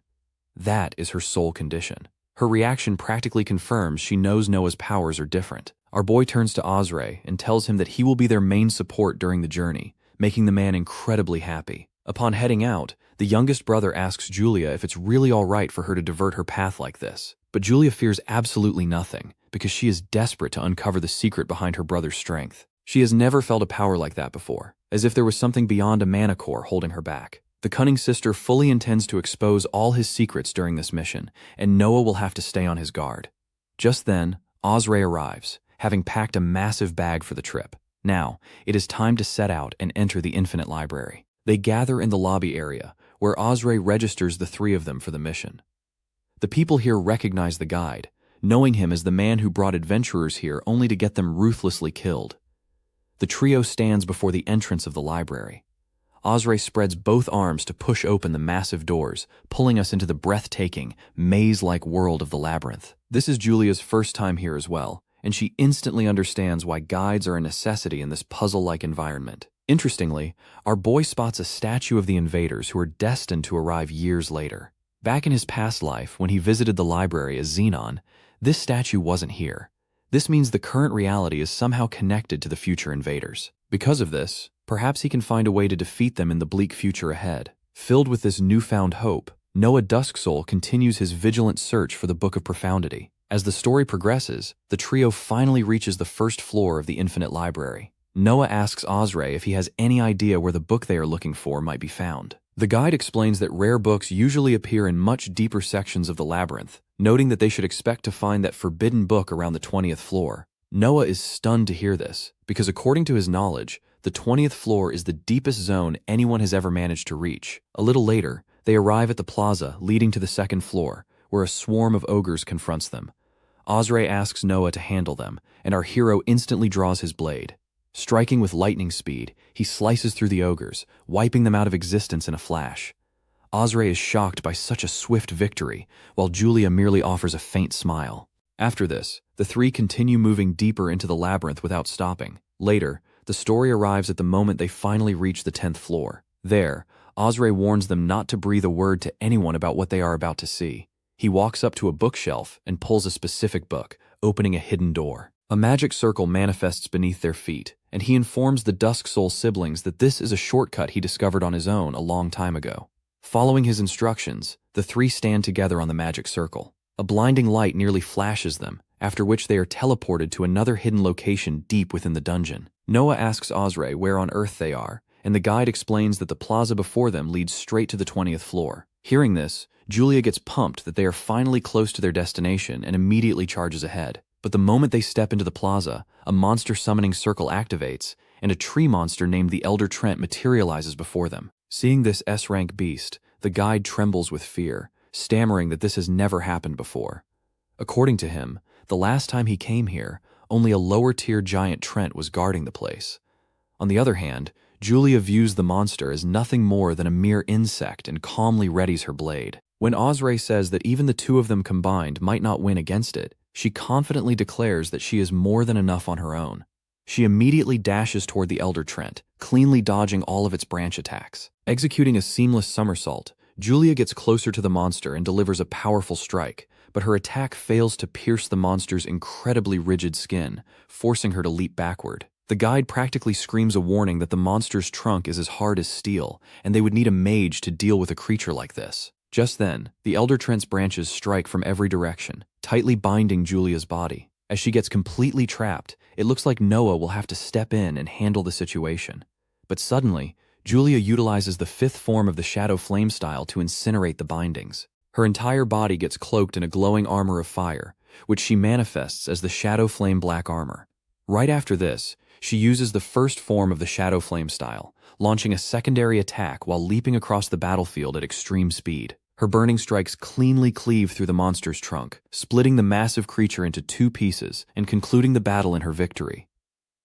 That is her sole condition. Her reaction practically confirms she knows Noah's powers are different. Our boy turns to Osray and tells him that he will be their main support during the journey, making the man incredibly happy. Upon heading out, the youngest brother asks Julia if it's really all right for her to divert her path like this. But Julia fears absolutely nothing, because she is desperate to uncover the secret behind her brother's strength. She has never felt a power like that before, as if there was something beyond a mana core holding her back. The cunning sister fully intends to expose all his secrets during this mission, and Noah will have to stay on his guard. Just then, Osray arrives, having packed a massive bag for the trip. Now, it is time to set out and enter the infinite library. They gather in the lobby area, where Osray registers the three of them for the mission. The people here recognize the guide, knowing him as the man who brought adventurers here only to get them ruthlessly killed. The trio stands before the entrance of the library. Osray spreads both arms to push open the massive doors, pulling us into the breathtaking, maze-like world of the labyrinth. This is Julia's first time here as well, and she instantly understands why guides are a necessity in this puzzle-like environment. Interestingly, our boy spots a statue of the invaders who are destined to arrive years later. Back in his past life, when he visited the library as Xenon, this statue wasn't here. This means the current reality is somehow connected to the future invaders. Because of this, perhaps he can find a way to defeat them in the bleak future ahead. Filled with this newfound hope, Noah Dusksoul continues his vigilant search for the Book of Profundity. As the story progresses, the trio finally reaches the first floor of the Infinite Library. Noah asks Osray if he has any idea where the book they are looking for might be found. The guide explains that rare books usually appear in much deeper sections of the labyrinth, noting that they should expect to find that forbidden book around the 20th floor. Noah is stunned to hear this, because according to his knowledge, the 20th floor is the deepest zone anyone has ever managed to reach. A little later, they arrive at the plaza leading to the second floor, where a swarm of ogres confronts them. Osray asks Noah to handle them, and our hero instantly draws his blade. Striking with lightning speed, he slices through the ogres, wiping them out of existence in a flash. Osrey is shocked by such a swift victory, while Julia merely offers a faint smile. After this, the three continue moving deeper into the labyrinth without stopping. Later, the story arrives at the moment they finally reach the 10th floor. There, Osrey warns them not to breathe a word to anyone about what they are about to see. He walks up to a bookshelf and pulls a specific book, opening a hidden door. A magic circle manifests beneath their feet, and he informs the Dusk Soul siblings that this is a shortcut he discovered on his own a long time ago. Following his instructions, the three stand together on the magic circle. A blinding light nearly flashes them, after which they are teleported to another hidden location deep within the dungeon. Noah asks Osrey where on earth they are, and the guide explains that the plaza before them leads straight to the 20th floor. Hearing this, Julia gets pumped that they are finally close to their destination and immediately charges ahead. But the moment they step into the plaza, a monster summoning circle activates, and a tree monster named the Elder Trent materializes before them. Seeing this S-rank beast, the guide trembles with fear, stammering that this has never happened before. According to him, the last time he came here, only a lower-tier giant Trent was guarding the place. On the other hand, Julia views the monster as nothing more than a mere insect and calmly readies her blade. When Osrey says that even the two of them combined might not win against it, she confidently declares that she is more than enough on her own. She immediately dashes toward the Elder Trent, cleanly dodging all of its branch attacks. Executing a seamless somersault, Julia gets closer to the monster and delivers a powerful strike, but her attack fails to pierce the monster's incredibly rigid skin, forcing her to leap backward. The guide practically screams a warning that the monster's trunk is as hard as steel, and they would need a mage to deal with a creature like this. Just then, the Elder Trent's branches strike from every direction, tightly binding Julia's body. As she gets completely trapped, it looks like Noah will have to step in and handle the situation. But suddenly, Julia utilizes the 5th form of the Shadow Flame style to incinerate the bindings. Her entire body gets cloaked in a glowing armor of fire, which she manifests as the Shadow Flame Black Armor. Right after this, she uses the 1st form of the Shadow Flame style, launching a secondary attack while leaping across the battlefield at extreme speed. Her burning strikes cleanly cleave through the monster's trunk, splitting the massive creature into 2 pieces and concluding the battle in her victory.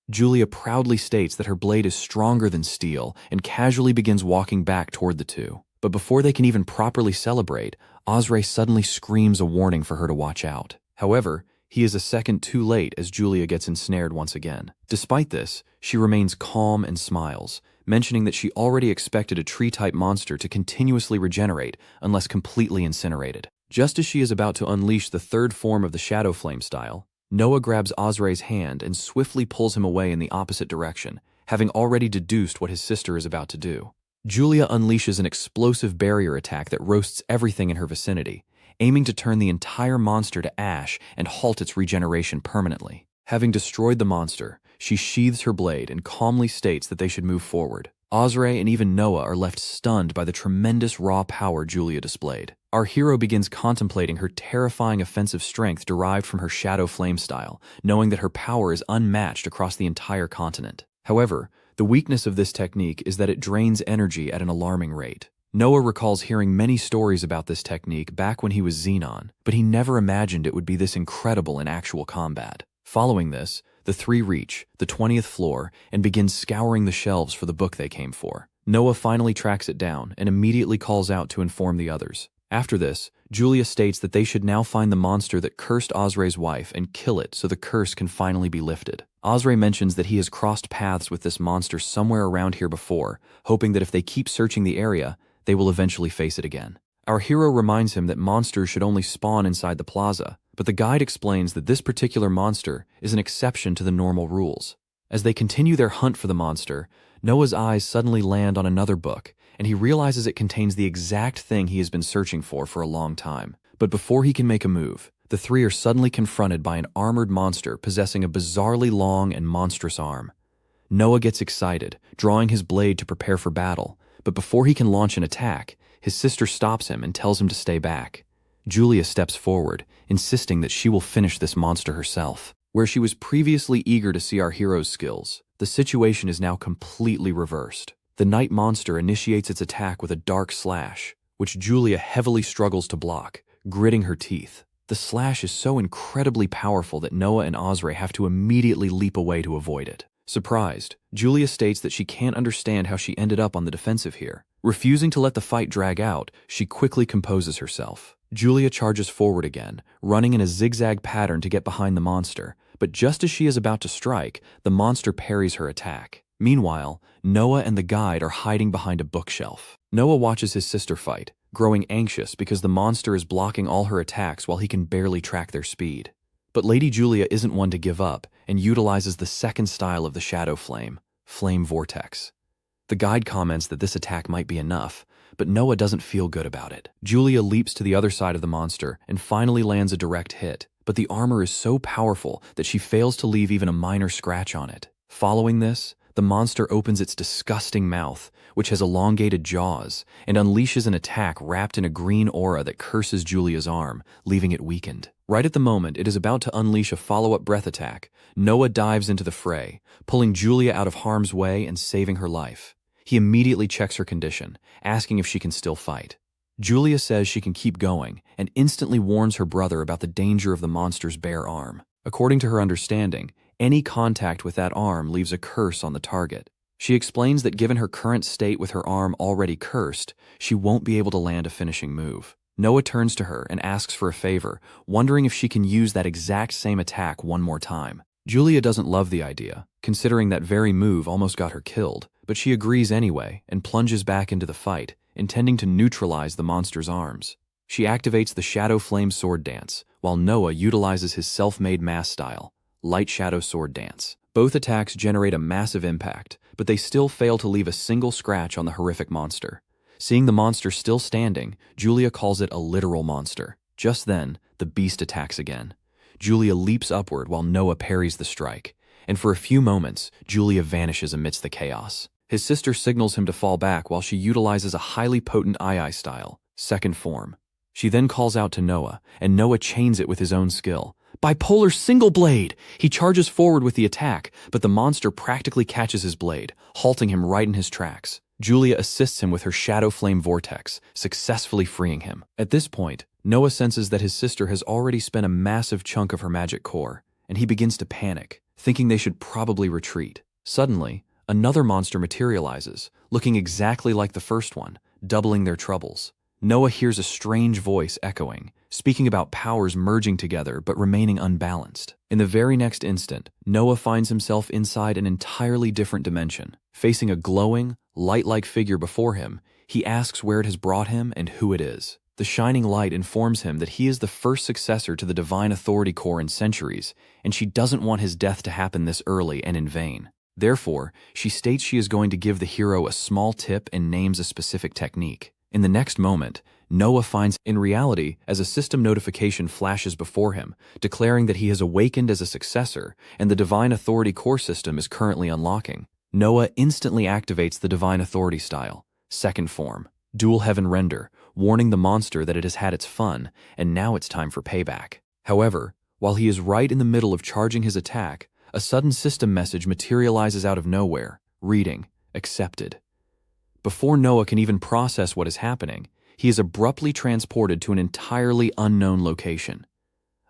Julia proudly states that her blade is stronger than steel and casually begins walking back toward the two. But before they can even properly celebrate, Osrey suddenly screams a warning for her to watch out. However, he is a second too late as Julia gets ensnared once again. Despite this, she remains calm and smiles, mentioning that she already expected a tree-type monster to continuously regenerate unless completely incinerated. Just as she is about to unleash the 3rd form of the Shadow Flame style, Noah grabs Osrey's hand and swiftly pulls him away in the opposite direction, having already deduced what his sister is about to do. Julia unleashes an explosive barrier attack that roasts everything in her vicinity, aiming to turn the entire monster to ash and halt its regeneration permanently. Having destroyed the monster, she sheathes her blade and calmly states that they should move forward. Osrey and even Noah are left stunned by the tremendous raw power Julia displayed. Our hero begins contemplating her terrifying offensive strength derived from her Shadow Flame style, knowing that her power is unmatched across the entire continent. However, the weakness of this technique is that it drains energy at an alarming rate. Noah recalls hearing many stories about this technique back when he was Xenon, but he never imagined it would be this incredible in actual combat. Following this, the three reach the 20th floor and begin scouring the shelves for the book they came for. Noah finally tracks it down and immediately calls out to inform the others. After this, Julia states that they should now find the monster that cursed Osrey's wife and kill it so the curse can finally be lifted. Osrey mentions that he has crossed paths with this monster somewhere around here before, hoping that if they keep searching the area, they will eventually face it again. Our hero reminds him that monsters should only spawn inside the plaza, but the guide explains that this particular monster is an exception to the normal rules. As they continue their hunt for the monster, Noah's eyes suddenly land on another book, and he realizes it contains the exact thing he has been searching for a long time. But before he can make a move, the three are suddenly confronted by an armored monster possessing a bizarrely long and monstrous arm. Noah gets excited, drawing his blade to prepare for battle, but before he can launch an attack, his sister stops him and tells him to stay back. Julia steps forward, insisting that she will finish this monster herself. Where she was previously eager to see our hero's skills, the situation is now completely reversed. The night monster initiates its attack with a dark slash, which Julia heavily struggles to block, gritting her teeth. The slash is so incredibly powerful that Noah and Osrey have to immediately leap away to avoid it. Surprised, Julia states that she can't understand how she ended up on the defensive here. Refusing to let the fight drag out, she quickly composes herself. Julia charges forward again, running in a zigzag pattern to get behind the monster, but just as she is about to strike, the monster parries her attack. Meanwhile, Noah and the guide are hiding behind a bookshelf. Noah watches his sister fight, growing anxious because the monster is blocking all her attacks while he can barely track their speed. But Lady Julia isn't one to give up and utilizes the second style of the Shadow Flame, Flame Vortex. The guide comments that this attack might be enough, but Noah doesn't feel good about it. Julia leaps to the other side of the monster and finally lands a direct hit, but the armor is so powerful that she fails to leave even a minor scratch on it. Following this, the monster opens its disgusting mouth, which has elongated jaws, and unleashes an attack wrapped in a green aura that curses Julia's arm, leaving it weakened. Right at the moment it is about to unleash a follow-up breath attack, Noah dives into the fray, pulling Julia out of harm's way and saving her life. He immediately checks her condition, asking if she can still fight. Julia says she can keep going, and instantly warns her brother about the danger of the monster's bare arm. According to her understanding, any contact with that arm leaves a curse on the target. She explains that given her current state with her arm already cursed, she won't be able to land a finishing move. Noah turns to her and asks for a favor, wondering if she can use that exact same attack one more time. Julia doesn't love the idea, considering that very move almost got her killed, but she agrees anyway and plunges back into the fight, intending to neutralize the monster's arms. She activates the Shadow Flame Sword Dance, while Noah utilizes his self-made mass style, Light Shadow Sword Dance. Both attacks generate a massive impact, but they still fail to leave a single scratch on the horrific monster. Seeing the monster still standing, Julia calls it a literal monster. Just then, the beast attacks again. Julia leaps upward while Noah parries the strike, and for a few moments, Julia vanishes amidst the chaos. His sister signals him to fall back while she utilizes a highly potent II style, Second Form. She then calls out to Noah, and Noah chains it with his own skill. Bipolar Single Blade! He charges forward with the attack, but the monster practically catches his blade, halting him right in his tracks. Julia assists him with her Shadow Flame Vortex, successfully freeing him. At this point, Noah senses that his sister has already spent a massive chunk of her magic core, and he begins to panic, thinking they should probably retreat. Suddenly, another monster materializes, looking exactly like the first one, doubling their troubles. Noah hears a strange voice echoing, speaking about powers merging together but remaining unbalanced. In the very next instant, Noah finds himself inside an entirely different dimension. Facing a glowing, light-like figure before him, he asks where it has brought him and who it is. The shining light informs him that he is the first successor to the Divine Authority Core in centuries, and she doesn't want his death to happen this early and in vain. Therefore, she states she is going to give the hero a small tip and names a specific technique. In the next moment, Noah finds in reality as a system notification flashes before him, declaring that he has awakened as a successor and the Divine Authority Core system is currently unlocking. Noah instantly activates the Divine Authority style, Second Form, Dual Heaven Render, warning the monster that it has had its fun and now it's time for payback. However, while he is right in the middle of charging his attack, a sudden system message materializes out of nowhere, reading, Accepted. Before Noah can even process what is happening, he is abruptly transported to an entirely unknown location.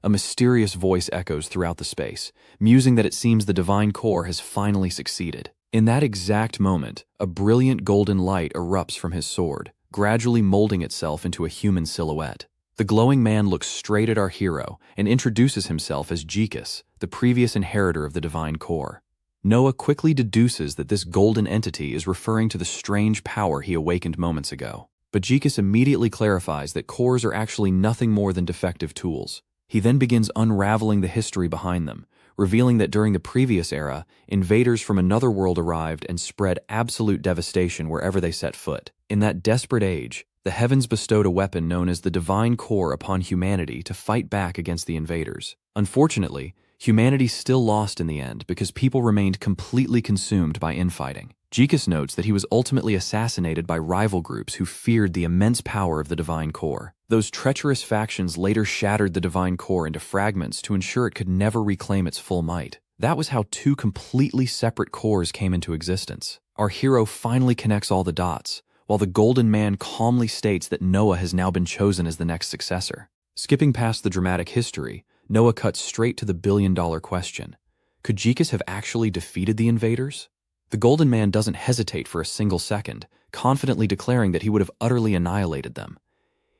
A mysterious voice echoes throughout the space, musing that it seems the Divine Core has finally succeeded. In that exact moment, a brilliant golden light erupts from his sword, gradually molding itself into a human silhouette. The glowing man looks straight at our hero and introduces himself as Jekus, the previous inheritor of the Divine Core. Noah quickly deduces that this golden entity is referring to the strange power he awakened moments ago. But Jekus immediately clarifies that cores are actually nothing more than defective tools. He then begins unraveling the history behind them, revealing that during the previous era, invaders from another world arrived and spread absolute devastation wherever they set foot. In that desperate age, the heavens bestowed a weapon known as the Divine Core upon humanity to fight back against the invaders. Unfortunately, humanity still lost in the end because people remained completely consumed by infighting. Jekus notes that he was ultimately assassinated by rival groups who feared the immense power of the Divine Core. Those treacherous factions later shattered the Divine Core into fragments to ensure it could never reclaim its full might. That was how two completely separate cores came into existence. Our hero finally connects all the dots, while the Golden Man calmly states that Noah has now been chosen as the next successor. Skipping past the dramatic history, Noah cuts straight to the billion-dollar question. Could Jekus have actually defeated the invaders? The Golden Man doesn't hesitate for a single second, confidently declaring that he would have utterly annihilated them.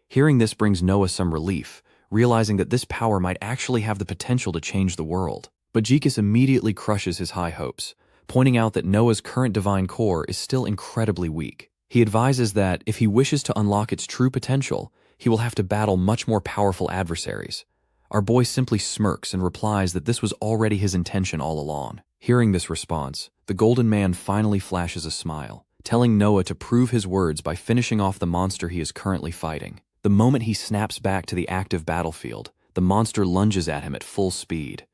Hearing this brings Noah some relief, realizing that this power might actually have the potential to change the world. But Jekus immediately crushes his high hopes, pointing out that Noah's current divine core is still incredibly weak. He advises that if he wishes to unlock its true potential, he will have to battle much more powerful adversaries. Our boy simply smirks and replies that this was already his intention all along. Hearing this response, the Golden Man finally flashes a smile, telling Noah to prove his words by finishing off the monster he is currently fighting. The moment he snaps back to the active battlefield, the monster lunges at him at full speed.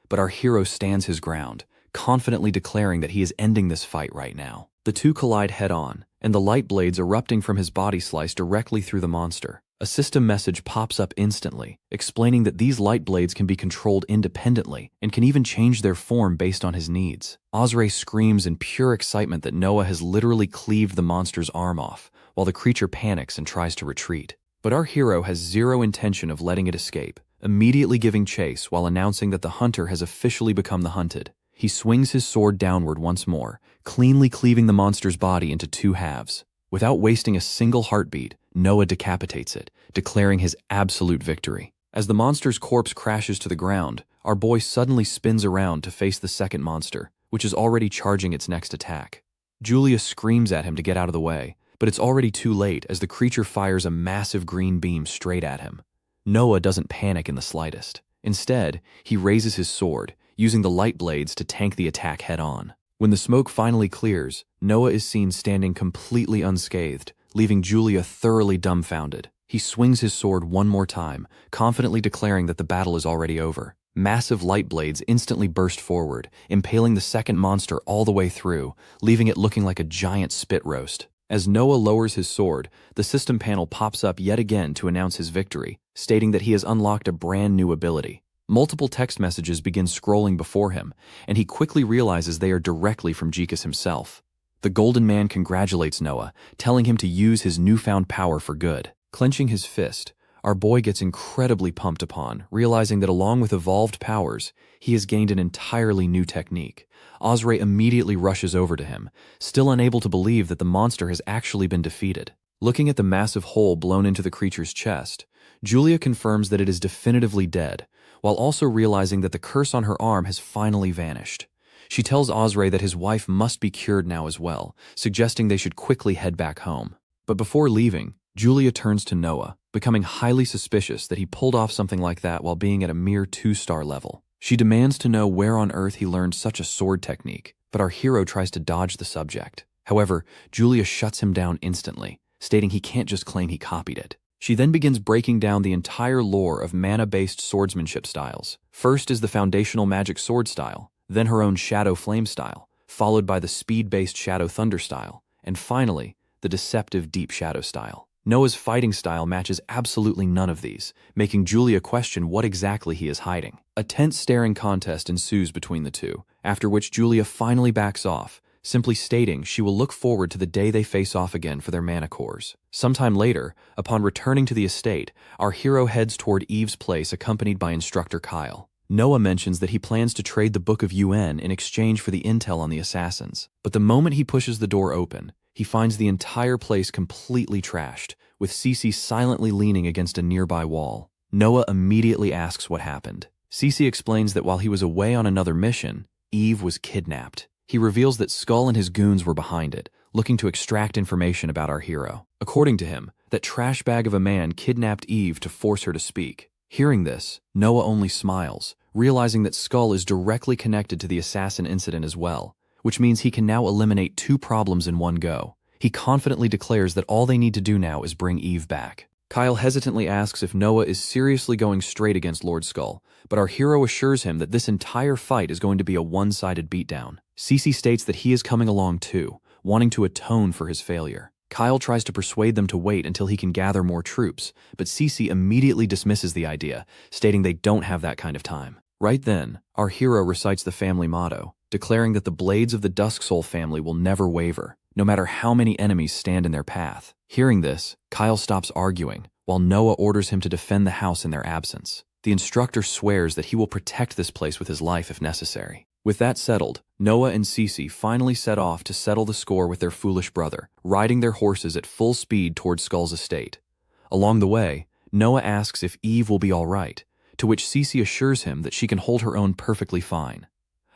But our hero stands his ground, confidently declaring that he is ending this fight right now. The two collide head-on, and the light blades erupting from his body slice directly through the monster. A system message pops up instantly, explaining that these light blades can be controlled independently and can even change their form based on his needs. Osray screams in pure excitement that Noah has literally cleaved the monster's arm off, while the creature panics and tries to retreat. But our hero has zero intention of letting it escape, immediately giving chase while announcing that the hunter has officially become the hunted. He swings his sword downward once more, cleanly cleaving the monster's body into two halves. Without wasting a single heartbeat, Noah decapitates it, declaring his absolute victory. As the monster's corpse crashes to the ground, our boy suddenly spins around to face the second monster, which is already charging its next attack. Julia screams at him to get out of the way, but it's already too late as the creature fires a massive green beam straight at him. Noah doesn't panic in the slightest. Instead, he raises his sword, using the light blades to tank the attack head-on. When the smoke finally clears, Noah is seen standing completely unscathed, leaving Julia thoroughly dumbfounded. He swings his sword one more time, confidently declaring that the battle is already over. Massive light blades instantly burst forward, impaling the second monster all the way through, leaving it looking like a giant spit roast. As Noah lowers his sword, the system panel pops up yet again to announce his victory, stating that he has unlocked a brand new ability. Multiple text messages begin scrolling before him, and he quickly realizes they are directly from Jekus himself. The Golden Man congratulates Noah, telling him to use his newfound power for good. Clenching his fist, our boy gets incredibly pumped upon, realizing that along with evolved powers, he has gained an entirely new technique. Osray immediately rushes over to him, still unable to believe that the monster has actually been defeated. Looking at the massive hole blown into the creature's chest, Julia confirms that it is definitively dead, while also realizing that the curse on her arm has finally vanished. She tells Osray that his wife must be cured now as well, suggesting they should quickly head back home. But before leaving, Julia turns to Noah, becoming highly suspicious that he pulled off something like that while being at a mere 2-star level. She demands to know where on earth he learned such a sword technique, but our hero tries to dodge the subject. However, Julia shuts him down instantly, stating he can't just claim he copied it. She then begins breaking down the entire lore of mana-based swordsmanship styles. First is the foundational magic sword style, then her own shadow flame style, followed by the speed-based shadow thunder style, and finally, the deceptive deep shadow style. Noah's fighting style matches absolutely none of these, making Julia question what exactly he is hiding. A tense staring contest ensues between the two, after which Julia finally backs off, simply stating she will look forward to the day they face off again for their mana cores. Sometime later, upon returning to the estate, our hero heads toward Eve's place accompanied by instructor Kyle. Noah mentions that he plans to trade the Book of UN in exchange for the intel on the assassins, but the moment he pushes the door open, he finds the entire place completely trashed, with Cece silently leaning against a nearby wall. Noah immediately asks what happened. Cece explains that while he was away on another mission, Eve was kidnapped. He reveals that Skull and his goons were behind it, looking to extract information about our hero. According to him, that trash bag of a man kidnapped Eve to force her to speak. Hearing this, Noah only smiles, realizing that Skull is directly connected to the assassin incident as well, which means he can now eliminate 2 problems in one go. He confidently declares that all they need to do now is bring Eve back. Kyle hesitantly asks if Noah is seriously going straight against Lord Skull, but our hero assures him that this entire fight is going to be a one-sided beatdown. Cece states that he is coming along too, wanting to atone for his failure. Kyle tries to persuade them to wait until he can gather more troops, but Cece immediately dismisses the idea, stating they don't have that kind of time. Right then, our hero recites the family motto, declaring that the blades of the Dusk Soul family will never waver, no matter how many enemies stand in their path. Hearing this, Kyle stops arguing, while Noah orders him to defend the house in their absence. The instructor swears that he will protect this place with his life if necessary. With that settled, Noah and Cece finally set off to settle the score with their foolish brother, riding their horses at full speed toward Skull's estate. Along the way, Noah asks if Eve will be all right, to which Cece assures him that she can hold her own perfectly fine.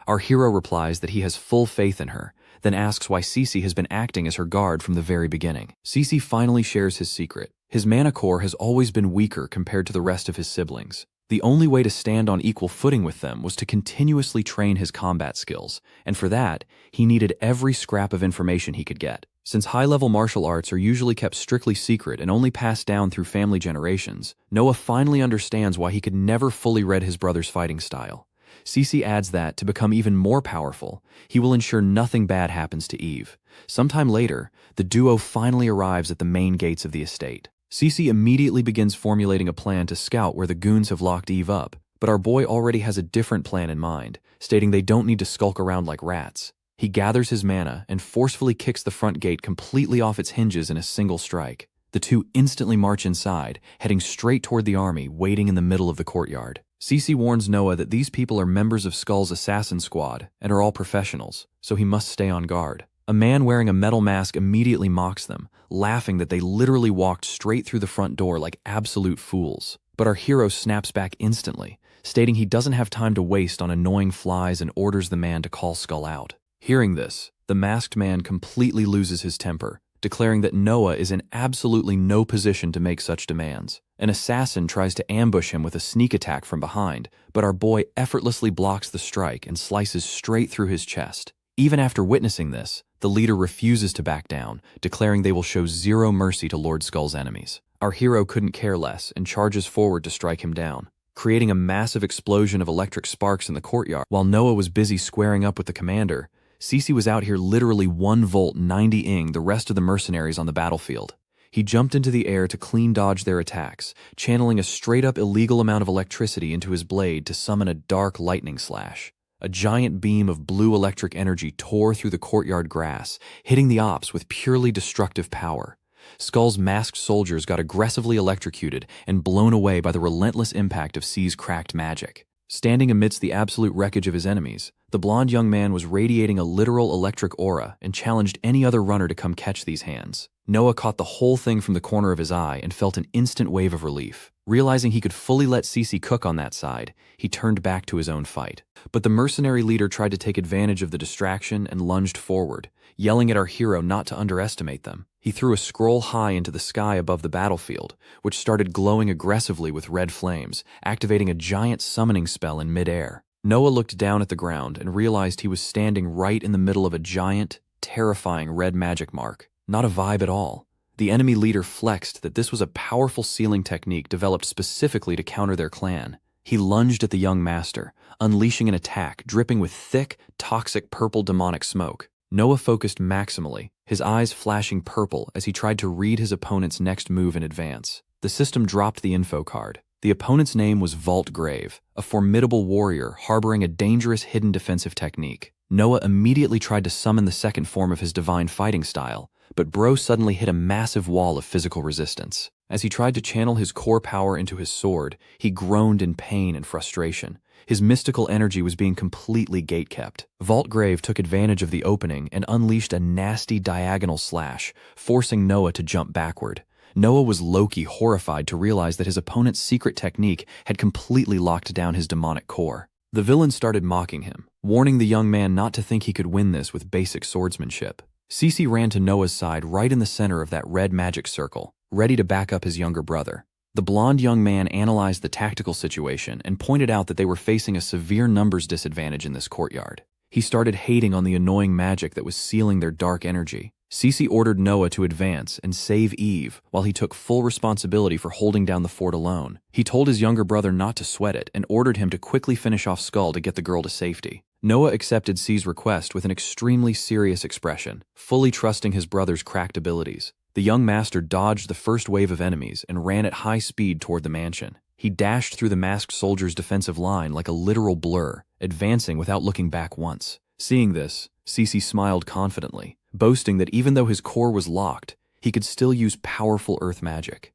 Our hero replies that he has full faith in her, then asks why Cece has been acting as her guard from the very beginning. Cece finally shares his secret. His mana core has always been weaker compared to the rest of his siblings. The only way to stand on equal footing with them was to continuously train his combat skills, and for that, he needed every scrap of information he could get. Since high-level martial arts are usually kept strictly secret and only passed down through family generations, Noah finally understands why he could never fully read his brother's fighting style. Cece adds that, to become even more powerful, he will ensure nothing bad happens to Eve. Sometime later, the duo finally arrives at the main gates of the estate. Cece immediately begins formulating a plan to scout where the goons have locked Eve up, but our boy already has a different plan in mind, stating they don't need to skulk around like rats. He gathers his mana and forcefully kicks the front gate completely off its hinges in a single strike. The two instantly march inside, heading straight toward the army waiting in the middle of the courtyard. Cece warns Noah that these people are members of Skull's assassin squad and are all professionals, so he must stay on guard. A man wearing a metal mask immediately mocks them, laughing that they literally walked straight through the front door like absolute fools. But our hero snaps back instantly, stating he doesn't have time to waste on annoying flies and orders the man to call Skull out. Hearing this, the masked man completely loses his temper, declaring that Noah is in absolutely no position to make such demands. An assassin tries to ambush him with a sneak attack from behind, but our boy effortlessly blocks the strike and slices straight through his chest. Even after witnessing this, the leader refuses to back down, declaring they will show zero mercy to Lord Skull's enemies. Our hero couldn't care less and charges forward to strike him down, creating a massive explosion of electric sparks in the courtyard. While Noah was busy squaring up with the commander, Cece was out here literally 1 volt 90-ing the rest of the mercenaries on the battlefield. He jumped into the air to clean dodge their attacks, channeling a straight-up illegal amount of electricity into his blade to summon a dark lightning slash. A giant beam of blue electric energy tore through the courtyard grass, hitting the ops with purely destructive power. Skull's masked soldiers got aggressively electrocuted and blown away by the relentless impact of C's cracked magic. Standing amidst the absolute wreckage of his enemies, the blonde young man was radiating a literal electric aura and challenged any other runner to come catch these hands. Noah caught the whole thing from the corner of his eye and felt an instant wave of relief. Realizing he could fully let Cece cook on that side, he turned back to his own fight. But the mercenary leader tried to take advantage of the distraction and lunged forward, yelling at our hero not to underestimate them. He threw a scroll high into the sky above the battlefield, which started glowing aggressively with red flames, activating a giant summoning spell in midair. Noah looked down at the ground and realized he was standing right in the middle of a giant, terrifying red magic mark. Not a vibe at all. The enemy leader flexed that this was a powerful sealing technique developed specifically to counter their clan. He lunged at the young master, unleashing an attack dripping with thick, toxic purple demonic smoke. Noah focused maximally, his eyes flashing purple as he tried to read his opponent's next move in advance. The system dropped the info card. The opponent's name was Vault Grave, a formidable warrior harboring a dangerous hidden defensive technique. Noah immediately tried to summon the second form of his divine fighting style, but Bro suddenly hit a massive wall of physical resistance. As he tried to channel his core power into his sword, he groaned in pain and frustration. His mystical energy was being completely gatekept. Vaultgrave took advantage of the opening and unleashed a nasty diagonal slash, forcing Noah to jump backward. Noah was low-key horrified to realize that his opponent's secret technique had completely locked down his demonic core. The villain started mocking him, warning the young man not to think he could win this with basic swordsmanship. Cece ran to Noah's side right in the center of that red magic circle, ready to back up his younger brother. The blonde young man analyzed the tactical situation and pointed out that they were facing a severe numbers disadvantage in this courtyard. He started hating on the annoying magic that was sealing their dark energy. Cece ordered Noah to advance and save Eve while he took full responsibility for holding down the fort alone. He told his younger brother not to sweat it and ordered him to quickly finish off Skull to get the girl to safety. Noah accepted C's request with an extremely serious expression, fully trusting his brother's cracked abilities. The young master dodged the first wave of enemies and ran at high speed toward the mansion. He dashed through the masked soldier's defensive line like a literal blur, advancing without looking back once. Seeing this, Cece smiled confidently, boasting that even though his core was locked, he could still use powerful earth magic.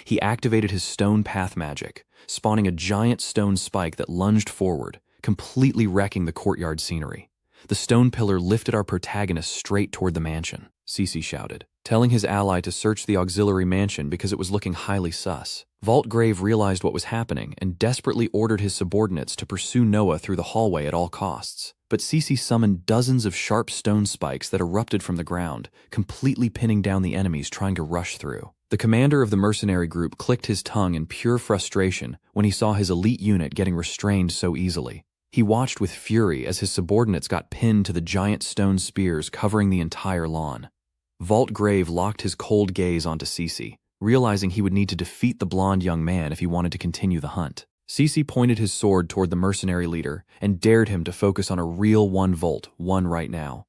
He activated his stone path magic, spawning a giant stone spike that lunged forward, completely wrecking the courtyard scenery. The stone pillar lifted our protagonist straight toward the mansion, Cece shouted, telling his ally to search the auxiliary mansion because it was looking highly sus. Vaultgrave realized what was happening and desperately ordered his subordinates to pursue Noah through the hallway at all costs. But Cece summoned dozens of sharp stone spikes that erupted from the ground, completely pinning down the enemies trying to rush through. The commander of the mercenary group clicked his tongue in pure frustration when he saw his elite unit getting restrained so easily. He watched with fury as his subordinates got pinned to the giant stone spears covering the entire lawn. Vaultgrave locked his cold gaze onto Cece, realizing he would need to defeat the blonde young man if he wanted to continue the hunt. Cece pointed his sword toward the mercenary leader and dared him to focus on a real 1 volt, 1 right now.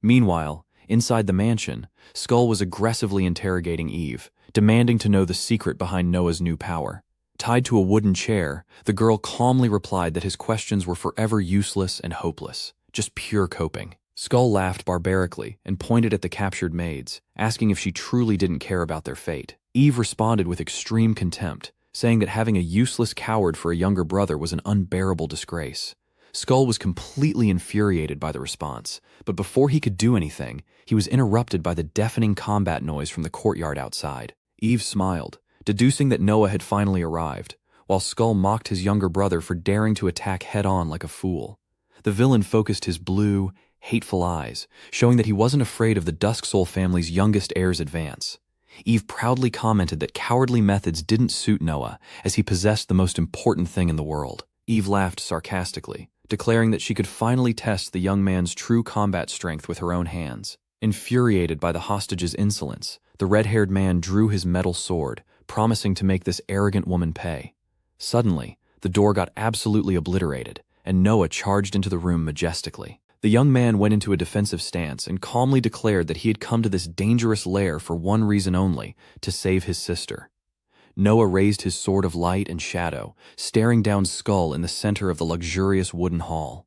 Meanwhile, inside the mansion, Skull was aggressively interrogating Eve, demanding to know the secret behind Noah's new power. Tied to a wooden chair, the girl calmly replied that his questions were forever useless and hopeless, just pure coping. Skull laughed barbarically and pointed at the captured maids, asking if she truly didn't care about their fate. Eve responded with extreme contempt, saying that having a useless coward for a younger brother was an unbearable disgrace. Skull was completely infuriated by the response, but before he could do anything, he was interrupted by the deafening combat noise from the courtyard outside. Eve smiled, deducing that Noah had finally arrived, while Skull mocked his younger brother for daring to attack head-on like a fool. The villain focused his blue, hateful eyes, showing that he wasn't afraid of the Dusksoul family's youngest heir's advance. Eve proudly commented that cowardly methods didn't suit Noah, as he possessed the most important thing in the world. Eve laughed sarcastically, declaring that she could finally test the young man's true combat strength with her own hands. Infuriated by the hostage's insolence, the red-haired man drew his metal sword, promising to make this arrogant woman pay. Suddenly, the door got absolutely obliterated, and Noah charged into the room majestically. The young man went into a defensive stance and calmly declared that he had come to this dangerous lair for one reason only, to save his sister. Noah raised his sword of light and shadow, staring down Skull in the center of the luxurious wooden hall.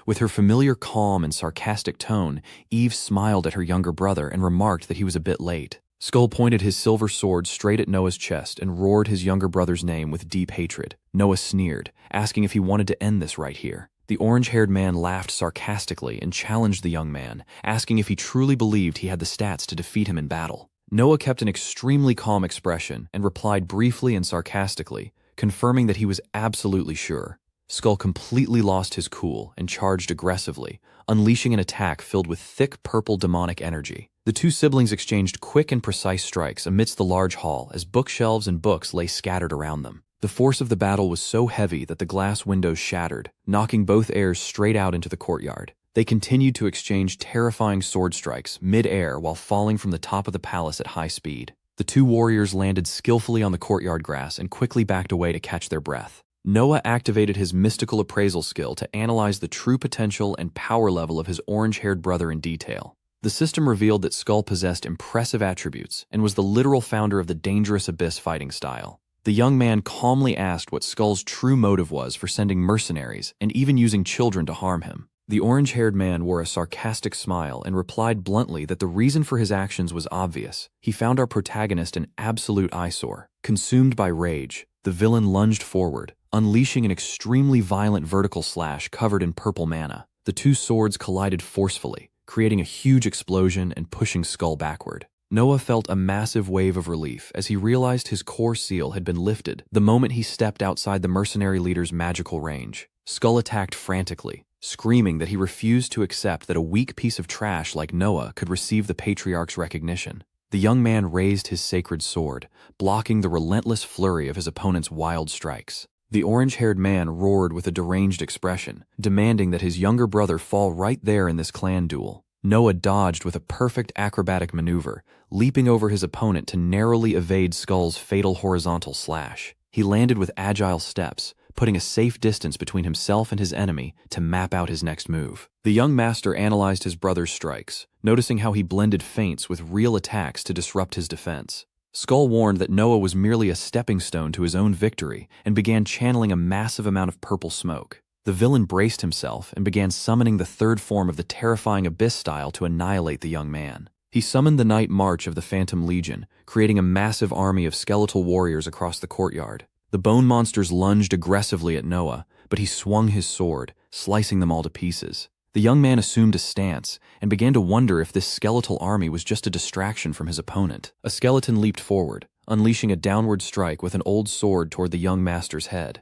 With her familiar calm and sarcastic tone, Eve smiled at her younger brother and remarked that he was a bit late. Skull pointed his silver sword straight at Noah's chest and roared his younger brother's name with deep hatred. Noah sneered, asking if he wanted to end this right here. The orange-haired man laughed sarcastically and challenged the young man, asking if he truly believed he had the stats to defeat him in battle. Noah kept an extremely calm expression and replied briefly and sarcastically, confirming that he was absolutely sure. Skull completely lost his cool and charged aggressively, unleashing an attack filled with thick purple demonic energy. The two siblings exchanged quick and precise strikes amidst the large hall as bookshelves and books lay scattered around them. The force of the battle was so heavy that the glass windows shattered, knocking both heirs straight out into the courtyard. They continued to exchange terrifying sword strikes mid-air while falling from the top of the palace at high speed. The two warriors landed skillfully on the courtyard grass and quickly backed away to catch their breath. Noah activated his mystical appraisal skill to analyze the true potential and power level of his orange-haired brother in detail. The system revealed that Skull possessed impressive attributes and was the literal founder of the dangerous Abyss fighting style. The young man calmly asked what Skull's true motive was for sending mercenaries and even using children to harm him. The orange-haired man wore a sarcastic smile and replied bluntly that the reason for his actions was obvious. He found our protagonist an absolute eyesore. Consumed by rage, the villain lunged forward, unleashing an extremely violent vertical slash covered in purple mana. The two swords collided forcefully, creating a huge explosion and pushing Skull backward. Noah felt a massive wave of relief as he realized his core seal had been lifted the moment he stepped outside the mercenary leader's magical range. Skull attacked frantically, screaming that he refused to accept that a weak piece of trash like Noah could receive the patriarch's recognition. The young man raised his sacred sword, blocking the relentless flurry of his opponent's wild strikes. The orange-haired man roared with a deranged expression, demanding that his younger brother fall right there in this clan duel. Noah dodged with a perfect acrobatic maneuver, leaping over his opponent to narrowly evade Skull's fatal horizontal slash. He landed with agile steps, putting a safe distance between himself and his enemy to map out his next move. The young master analyzed his brother's strikes, noticing how he blended feints with real attacks to disrupt his defense. Skull warned that Noah was merely a stepping stone to his own victory and began channeling a massive amount of purple smoke. The villain braced himself and began summoning the third form of the terrifying Abyss style to annihilate the young man. He summoned the Night March of the Phantom Legion, creating a massive army of skeletal warriors across the courtyard. The bone monsters lunged aggressively at Noah, but he swung his sword, slicing them all to pieces. The young man assumed a stance and began to wonder if this skeletal army was just a distraction from his opponent. A skeleton leaped forward, unleashing a downward strike with an old sword toward the young master's head.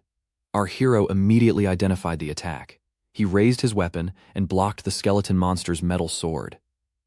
Our hero immediately identified the attack. He raised his weapon and blocked the skeleton monster's metal sword.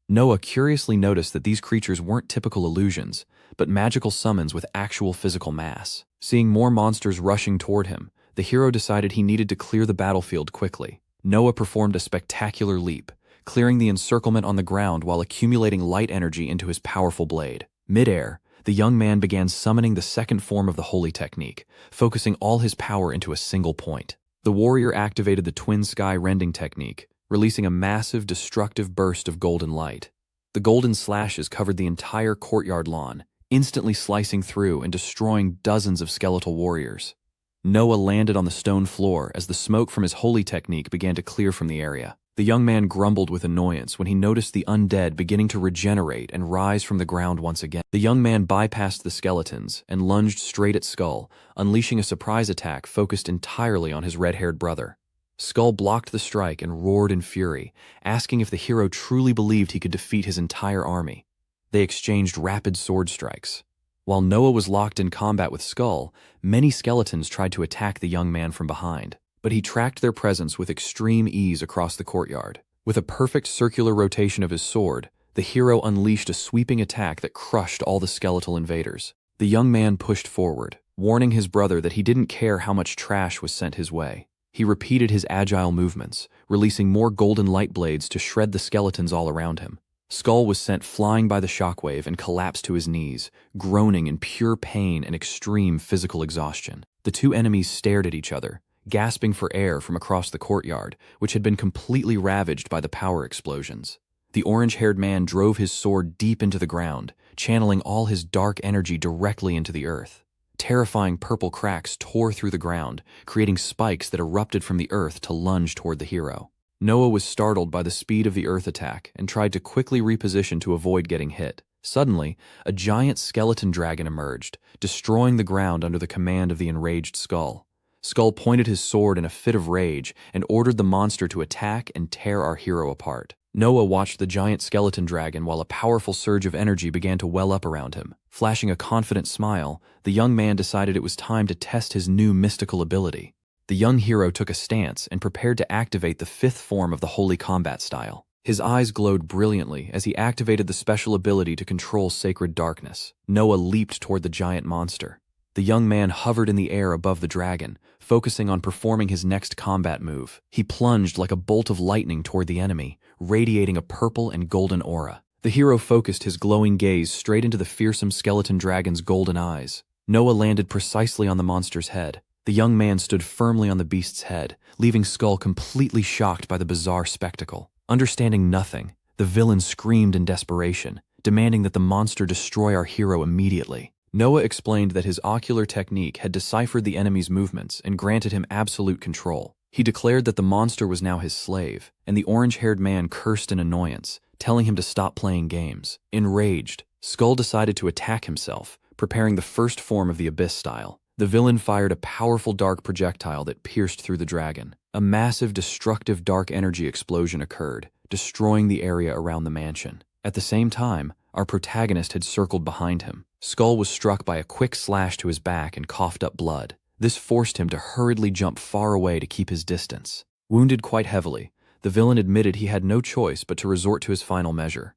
Noah curiously noticed that these creatures weren't typical illusions, but magical summons with actual physical mass. Seeing more monsters rushing toward him, the hero decided he needed to clear the battlefield quickly. Noah performed a spectacular leap, clearing the encirclement on the ground while accumulating light energy into his powerful blade. Mid-air, the young man began summoning the second form of the holy technique, focusing all his power into a single point. The warrior activated the twin sky rending technique, releasing a massive, destructive burst of golden light. The golden slashes covered the entire courtyard lawn, instantly slicing through and destroying dozens of skeletal warriors. Noah landed on the stone floor as the smoke from his holy technique began to clear from the area. The young man grumbled with annoyance when he noticed the undead beginning to regenerate and rise from the ground once again. The young man bypassed the skeletons and lunged straight at Skull, unleashing a surprise attack focused entirely on his red-haired brother. Skull blocked the strike and roared in fury, asking if the hero truly believed he could defeat his entire army. They exchanged rapid sword strikes. While Noah was locked in combat with Skull, many skeletons tried to attack the young man from behind, but he tracked their presence with extreme ease across the courtyard. With a perfect circular rotation of his sword, the hero unleashed a sweeping attack that crushed all the skeletal invaders. The young man pushed forward, warning his brother that he didn't care how much trash was sent his way. He repeated his agile movements, releasing more golden light blades to shred the skeletons all around him. Skull was sent flying by the shockwave and collapsed to his knees, groaning in pure pain and extreme physical exhaustion. The two enemies stared at each other, gasping for air from across the courtyard, which had been completely ravaged by the power explosions. The orange-haired man drove his sword deep into the ground, channeling all his dark energy directly into the earth. Terrifying purple cracks tore through the ground, creating spikes that erupted from the earth to lunge toward the hero. Noah was startled by the speed of the earth attack and tried to quickly reposition to avoid getting hit. Suddenly, a giant skeleton dragon emerged, destroying the ground under the command of the enraged Skull. Skull pointed his sword in a fit of rage and ordered the monster to attack and tear our hero apart. Noah watched the giant skeleton dragon while a powerful surge of energy began to well up around him. Flashing a confident smile, the young man decided it was time to test his new mystical ability. The young hero took a stance and prepared to activate the fifth form of the holy combat style. His eyes glowed brilliantly as he activated the special ability to control sacred darkness. Noah leaped toward the giant monster. The young man hovered in the air above the dragon, focusing on performing his next combat move. He plunged like a bolt of lightning toward the enemy, radiating a purple and golden aura. The hero focused his glowing gaze straight into the fearsome skeleton dragon's golden eyes. Noah landed precisely on the monster's head. The young man stood firmly on the beast's head, leaving Skull completely shocked by the bizarre spectacle. Understanding nothing, the villain screamed in desperation, demanding that the monster destroy our hero immediately. Noah explained that his ocular technique had deciphered the enemy's movements and granted him absolute control. He declared that the monster was now his slave, and the orange-haired man cursed in annoyance, telling him to stop playing games. Enraged, Skull decided to attack himself, preparing the first form of the Abyss style. The villain fired a powerful dark projectile that pierced through the dragon. A massive, destructive dark energy explosion occurred, destroying the area around the mansion. At the same time, our protagonist had circled behind him. Skull was struck by a quick slash to his back and coughed up blood. This forced him to hurriedly jump far away to keep his distance. Wounded quite heavily, the villain admitted he had no choice but to resort to his final measure.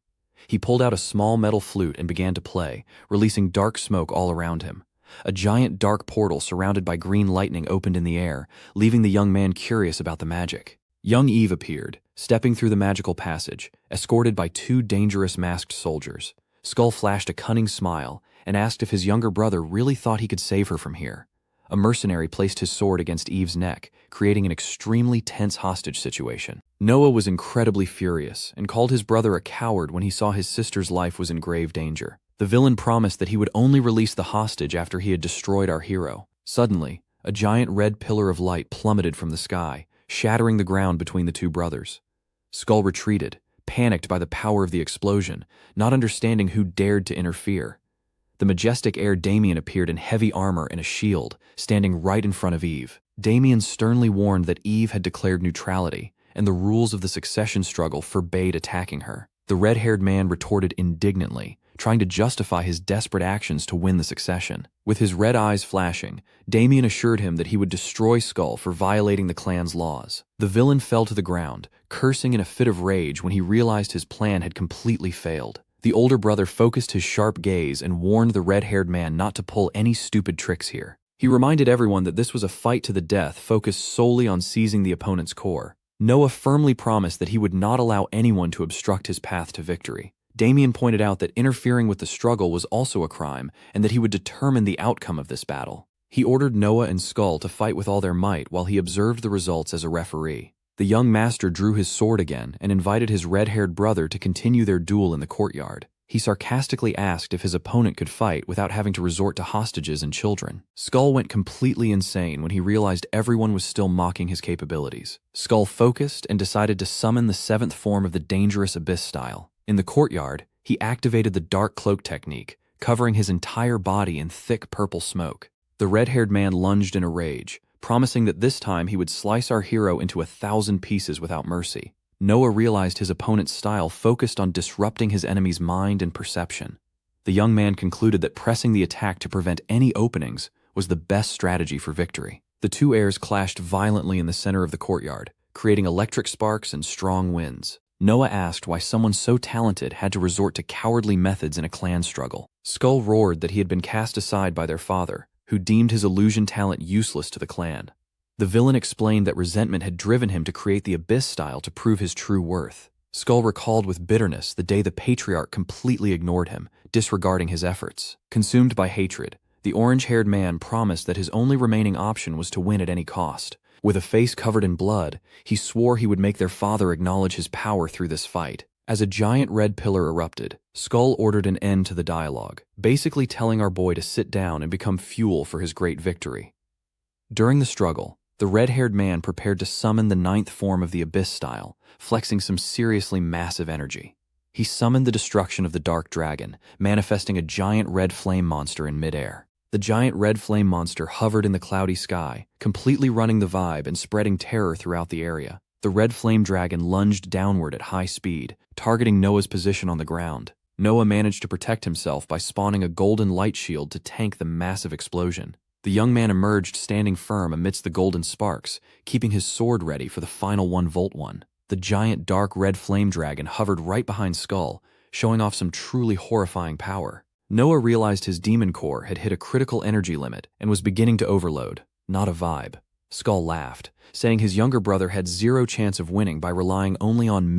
He pulled out a small metal flute and began to play, releasing dark smoke all around him. A giant dark portal surrounded by green lightning opened in the air, leaving the young man curious about the magic. Young Eve appeared, stepping through the magical passage, escorted by two dangerous masked soldiers. Skull flashed a cunning smile and asked if his younger brother really thought he could save her from here. A mercenary placed his sword against Eve's neck, creating an extremely tense hostage situation. Noah was incredibly furious and called his brother a coward when he saw his sister's life was in grave danger. The villain promised that he would only release the hostage after he had destroyed our hero. Suddenly, a giant red pillar of light plummeted from the sky, shattering the ground between the two brothers. Skull retreated, panicked by the power of the explosion, not understanding who dared to interfere. The majestic heir Damien appeared in heavy armor and a shield, standing right in front of Eve. Damien sternly warned that Eve had declared neutrality, and the rules of the succession struggle forbade attacking her. The red-haired man retorted indignantly, trying to justify his desperate actions to win the succession. With his red eyes flashing, Damien assured him that he would destroy Skull for violating the clan's laws. The villain fell to the ground, cursing in a fit of rage when he realized his plan had completely failed. The older brother focused his sharp gaze and warned the red-haired man not to pull any stupid tricks here. He reminded everyone that this was a fight to the death focused solely on seizing the opponent's core. Noah firmly promised that he would not allow anyone to obstruct his path to victory. Damien pointed out that interfering with the struggle was also a crime and that he would determine the outcome of this battle. He ordered Noah and Skull to fight with all their might while he observed the results as a referee. The young master drew his sword again and invited his red-haired brother to continue their duel in the courtyard. He sarcastically asked if his opponent could fight without having to resort to hostages and children. Skull went completely insane when he realized everyone was still mocking his capabilities. Skull focused and decided to summon the seventh form of the dangerous abyss style. In the courtyard, he activated the dark cloak technique, covering his entire body in thick purple smoke. The red-haired man lunged in a rage, promising that this time he would slice our hero into 1,000 pieces without mercy. Noah realized his opponent's style focused on disrupting his enemy's mind and perception. The young man concluded that pressing the attack to prevent any openings was the best strategy for victory. The two heirs clashed violently in the center of the courtyard, creating electric sparks and strong winds. Noah asked why someone so talented had to resort to cowardly methods in a clan struggle. Skull roared that he had been cast aside by their father, who deemed his illusion talent useless to the clan. The villain explained that resentment had driven him to create the Abyss style to prove his true worth. Skull recalled with bitterness the day the patriarch completely ignored him, disregarding his efforts. Consumed by hatred, the orange-haired man promised that his only remaining option was to win at any cost. With a face covered in blood, he swore he would make their father acknowledge his power through this fight. As a giant red pillar erupted, Skull ordered an end to the dialogue, basically telling our boy to sit down and become fuel for his great victory. During the struggle, the red-haired man prepared to summon the ninth form of the Abyss style, flexing some seriously massive energy. He summoned the destruction of the Dark Dragon, manifesting a giant red flame monster in midair. The giant red flame monster hovered in the cloudy sky, completely running the vibe and spreading terror throughout the area. The red flame dragon lunged downward at high speed, targeting Noah's position on the ground. Noah managed to protect himself by spawning a golden light shield to tank the massive explosion. The young man emerged standing firm amidst the golden sparks, keeping his sword ready for the final 1-volt one. The giant dark red flame dragon hovered right behind Skull, showing off some truly horrifying power. Noah realized his demon core had hit a critical energy limit and was beginning to overload, not a vibe. Skull laughed, saying his younger brother had zero chance of winning by relying only on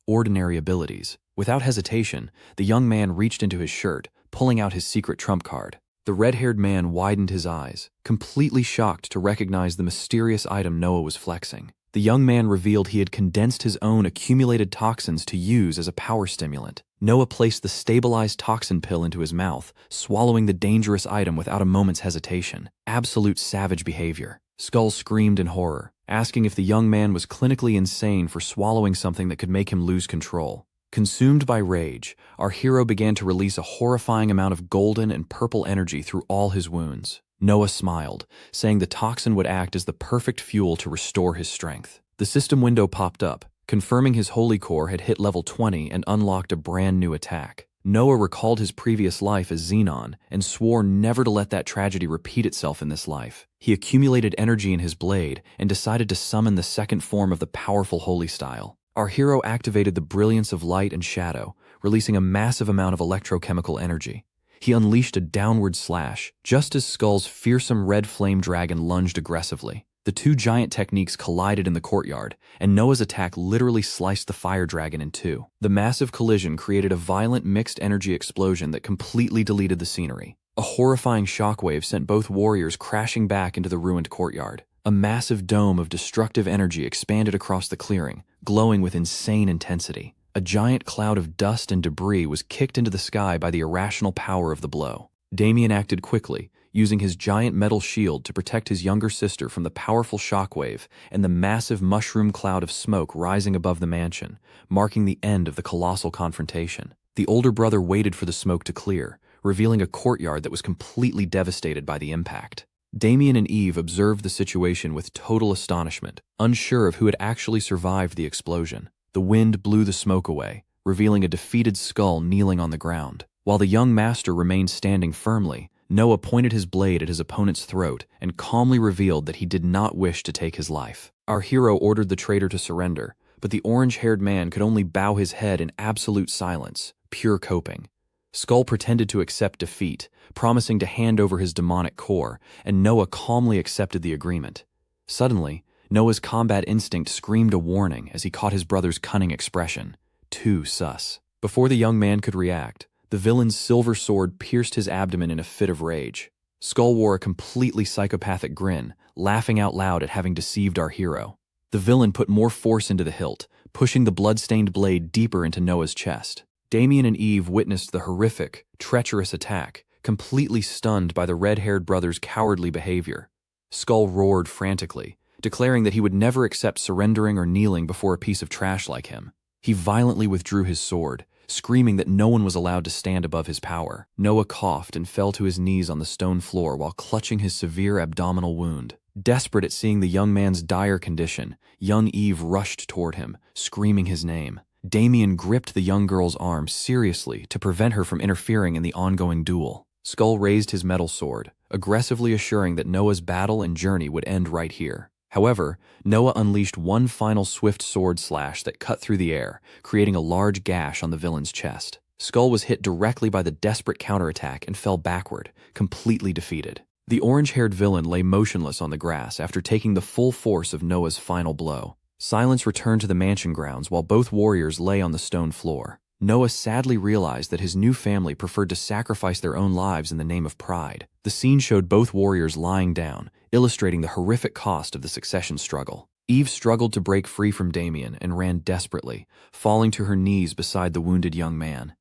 ordinary abilities. Without hesitation, the young man reached into his shirt, pulling out his secret trump card. The red-haired man widened his eyes, completely shocked to recognize the mysterious item Noah was flexing. The young man revealed he had condensed his own accumulated toxins to use as a power stimulant. Noah placed the stabilized toxin pill into his mouth, swallowing the dangerous item without a moment's hesitation. Absolute savage behavior. Skull screamed in horror, asking if the young man was clinically insane for swallowing something that could make him lose control. Consumed by rage, our hero began to release a horrifying amount of golden and purple energy through all his wounds. Noah smiled, saying the toxin would act as the perfect fuel to restore his strength. The system window popped up, confirming his holy core had hit level 20 and unlocked a brand new attack. Noah recalled his previous life as Xenon and swore never to let that tragedy repeat itself in this life. He accumulated energy in his blade and decided to summon the second form of the powerful holy style. Our hero activated the brilliance of light and shadow, releasing a massive amount of electrochemical energy. He unleashed a downward slash, just as Skull's fearsome red flame dragon lunged aggressively. The two giant techniques collided in the courtyard, and Noah's attack literally sliced the fire dragon in two. The massive collision created a violent mixed energy explosion that completely deleted the scenery. A horrifying shockwave sent both warriors crashing back into the ruined courtyard. A massive dome of destructive energy expanded across the clearing, glowing with insane intensity. A giant cloud of dust and debris was kicked into the sky by the irrational power of the blow. Damien acted quickly, using his giant metal shield to protect his younger sister from the powerful shockwave and the massive mushroom cloud of smoke rising above the mansion, marking the end of the colossal confrontation. The older brother waited for the smoke to clear, revealing a courtyard that was completely devastated by the impact. Damien and Eve observed the situation with total astonishment, unsure of who had actually survived the explosion. The wind blew the smoke away, revealing a defeated skull kneeling on the ground. While the young master remained standing firmly, Noah pointed his blade at his opponent's throat and calmly revealed that he did not wish to take his life. Our hero ordered the traitor to surrender, but the orange-haired man could only bow his head in absolute silence, pure coping. Skull pretended to accept defeat, promising to hand over his demonic core, and Noah calmly accepted the agreement. Suddenly, Noah's combat instinct screamed a warning as he caught his brother's cunning expression. Too sus. Before the young man could react, the villain's silver sword pierced his abdomen in a fit of rage. Skull wore a completely psychopathic grin, laughing out loud at having deceived our hero. The villain put more force into the hilt, pushing the blood-stained blade deeper into Noah's chest. Damien and Eve witnessed the horrific, treacherous attack, completely stunned by the red-haired brother's cowardly behavior. Skull roared frantically, declaring that he would never accept surrendering or kneeling before a piece of trash like him. He violently withdrew his sword, screaming that no one was allowed to stand above his power. Noah coughed and fell to his knees on the stone floor while clutching his severe abdominal wound. Desperate at seeing the young man's dire condition, young Eve rushed toward him, screaming his name. Damien gripped the young girl's arm seriously to prevent her from interfering in the ongoing duel. Skull raised his metal sword, aggressively assuring that Noah's battle and journey would end right here. However, Noah unleashed one final swift sword slash that cut through the air, creating a large gash on the villain's chest. Skull was hit directly by the desperate counterattack and fell backward, completely defeated. The orange-haired villain lay motionless on the grass after taking the full force of Noah's final blow. Silence returned to the mansion grounds while both warriors lay on the stone floor. Noah sadly realized that his new family preferred to sacrifice their own lives in the name of pride. The scene showed both warriors lying down, illustrating the horrific cost of the succession struggle. Eve struggled to break free from Damien and ran desperately, falling to her knees beside the wounded young man.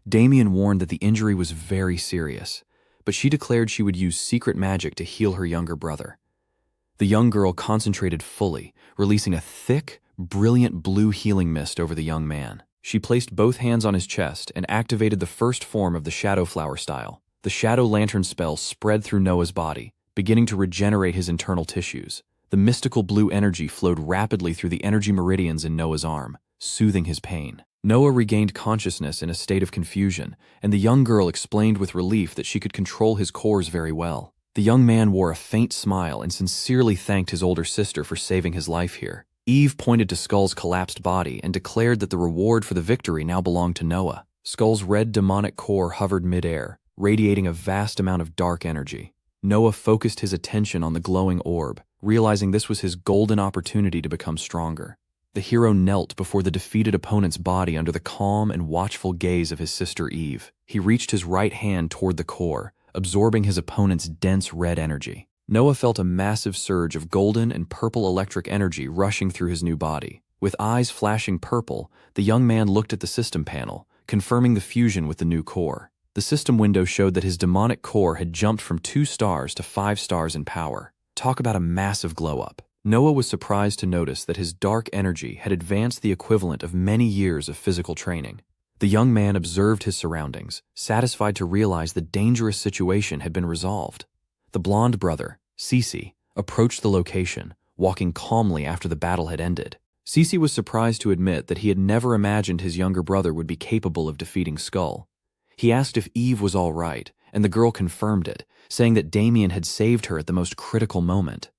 Damien warned that the injury was very serious, but she declared she would use secret magic to heal her younger brother. The young girl concentrated fully, releasing a thick, brilliant blue healing mist over the young man. She placed both hands on his chest and activated the first form of the Shadow Flower style. The Shadow Lantern spell spread through Noah's body, beginning to regenerate his internal tissues. The mystical blue energy flowed rapidly through the energy meridians in Noah's arm, soothing his pain. Noah regained consciousness in a state of confusion, and the young girl explained with relief that she could control his cores very well. The young man wore a faint smile and sincerely thanked his older sister for saving his life here. Eve pointed to Skull's collapsed body and declared that the reward for the victory now belonged to Noah. Skull's red demonic core hovered mid-air, radiating a vast amount of dark energy. Noah focused his attention on the glowing orb, realizing this was his golden opportunity to become stronger. The hero knelt before the defeated opponent's body under the calm and watchful gaze of his sister Eve. He reached his right hand toward the core, absorbing his opponent's dense red energy. Noah felt a massive surge of golden and purple electric energy rushing through his new body. With eyes flashing purple, the young man looked at the system panel, confirming the fusion with the new core. The system window showed that his demonic core had jumped from 2 stars to 5 stars in power. Talk about a massive glow-up. Noah was surprised to notice that his dark energy had advanced the equivalent of many years of physical training. The young man observed his surroundings, satisfied to realize the dangerous situation had been resolved. The blonde brother, Cece, approached the location, walking calmly after the battle had ended. Cece was surprised to admit that he had never imagined his younger brother would be capable of defeating Skull. He asked if Eve was all right, and the girl confirmed it, saying that Damien had saved her at the most critical moment.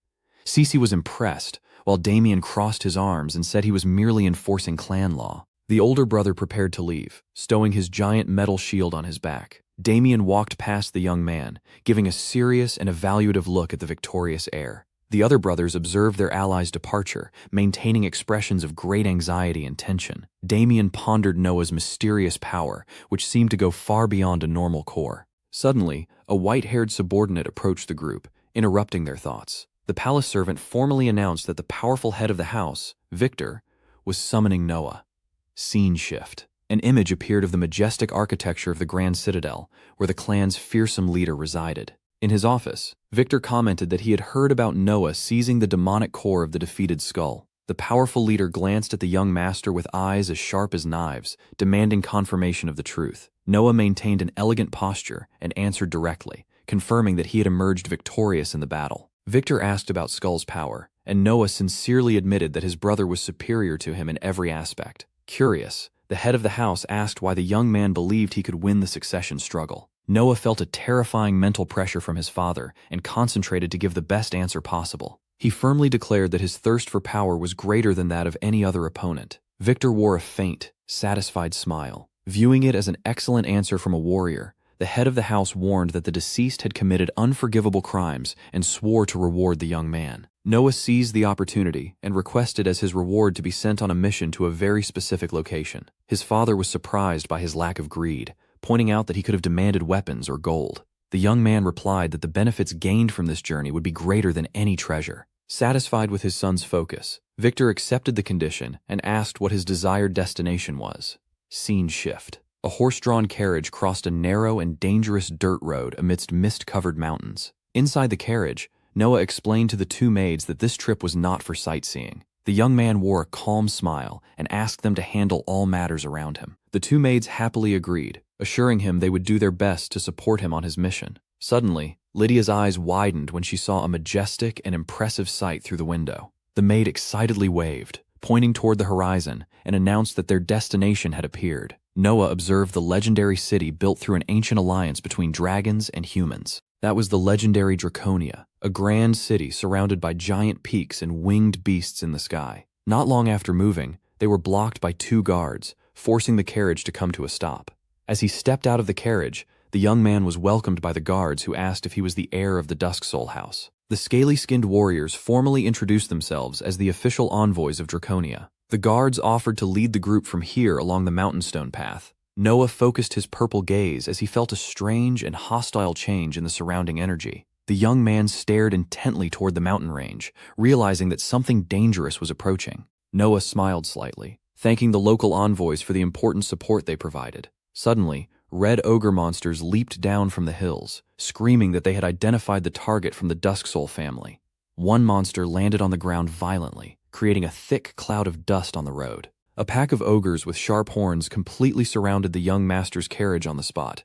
Cece was impressed, while Damien crossed his arms and said he was merely enforcing clan law. The older brother prepared to leave, stowing his giant metal shield on his back. Damien walked past the young man, giving a serious and evaluative look at the victorious heir. The other brothers observed their ally's departure, maintaining expressions of great anxiety and tension. Damien pondered Noah's mysterious power, which seemed to go far beyond a normal core. Suddenly, a white-haired subordinate approached the group, interrupting their thoughts. The palace servant formally announced that the powerful head of the house, Victor, was summoning Noah. Scene shift. An image appeared of the majestic architecture of the Grand Citadel, where the clan's fearsome leader resided. In his office, Victor commented that he had heard about Noah seizing the demonic core of the defeated Skull. The powerful leader glanced at the young master with eyes as sharp as knives, demanding confirmation of the truth. Noah maintained an elegant posture and answered directly, confirming that he had emerged victorious in the battle. Victor asked about Skull's power, and Noah sincerely admitted that his brother was superior to him in every aspect. Curious, the head of the house asked why the young man believed he could win the succession struggle. Noah felt a terrifying mental pressure from his father and concentrated to give the best answer possible. He firmly declared that his thirst for power was greater than that of any other opponent. Victor wore a faint, satisfied smile. Viewing it as an excellent answer from a warrior, the head of the house warned that the deceased had committed unforgivable crimes and swore to reward the young man. Noah seized the opportunity and requested as his reward to be sent on a mission to a very specific location. His father was surprised by his lack of greed, pointing out that he could have demanded weapons or gold. The young man replied that the benefits gained from this journey would be greater than any treasure. Satisfied with his son's focus, Victor accepted the condition and asked what his desired destination was. Scene shift. A horse-drawn carriage crossed a narrow and dangerous dirt road amidst mist-covered mountains. Inside the carriage, Noah explained to the two maids that this trip was not for sightseeing. The young man wore a calm smile and asked them to handle all matters around him. The two maids happily agreed, assuring him they would do their best to support him on his mission. Suddenly, Lydia's eyes widened when she saw a majestic and impressive sight through the window. The maid excitedly waved, pointing toward the horizon, and announced that their destination had appeared. Noah observed the legendary city built through an ancient alliance between dragons and humans. That was the legendary Draconia, a grand city surrounded by giant peaks and winged beasts in the sky. Not long after moving, they were blocked by two guards, forcing the carriage to come to a stop. As he stepped out of the carriage, the young man was welcomed by the guards who asked if he was the heir of the Dusk Soul House. The scaly-skinned warriors formally introduced themselves as the official envoys of Draconia. The guards offered to lead the group from here along the mountainstone path. Noah focused his purple gaze as he felt a strange and hostile change in the surrounding energy. The young man stared intently toward the mountain range, realizing that something dangerous was approaching. Noah smiled slightly, thanking the local envoys for the important support they provided. Suddenly, red ogre monsters leaped down from the hills, screaming that they had identified the target from the Dusk Soul family. One monster landed on the ground violently, creating a thick cloud of dust on the road. A pack of ogres with sharp horns completely surrounded the young master's carriage on the spot.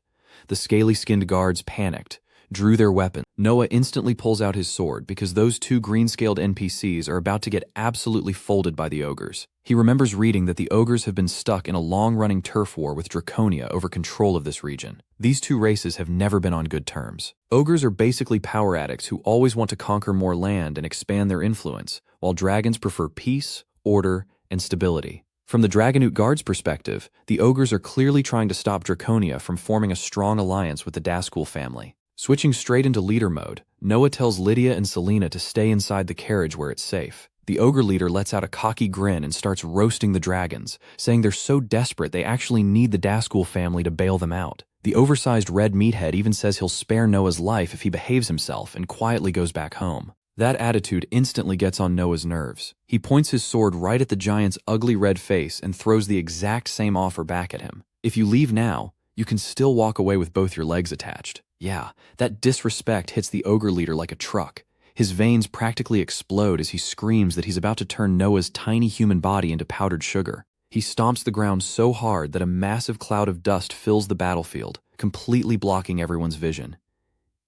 The scaly-skinned guards panicked, drew their weapons. Noah instantly pulls out his sword because those two green-scaled NPCs are about to get absolutely folded by the ogres. He remembers reading that the ogres have been stuck in a long-running turf war with Draconia over control of this region. These two races have never been on good terms. Ogres are basically power addicts who always want to conquer more land and expand their influence, while dragons prefer peace, order, and stability. From the Dragonute Guard's perspective, the ogres are clearly trying to stop Draconia from forming a strong alliance with the Dazkul family. Switching straight into leader mode, Noah tells Lydia and Selena to stay inside the carriage where it's safe. The ogre leader lets out a cocky grin and starts roasting the dragons, saying they're so desperate they actually need the Dazkul family to bail them out. The oversized red meathead even says he'll spare Noah's life if he behaves himself and quietly goes back home. That attitude instantly gets on Noah's nerves. He points his sword right at the giant's ugly red face and throws the exact same offer back at him. If you leave now, you can still walk away with both your legs attached. Yeah, that disrespect hits the ogre leader like a truck. His veins practically explode as he screams that he's about to turn Noah's tiny human body into powdered sugar. He stomps the ground so hard that a massive cloud of dust fills the battlefield, completely blocking everyone's vision.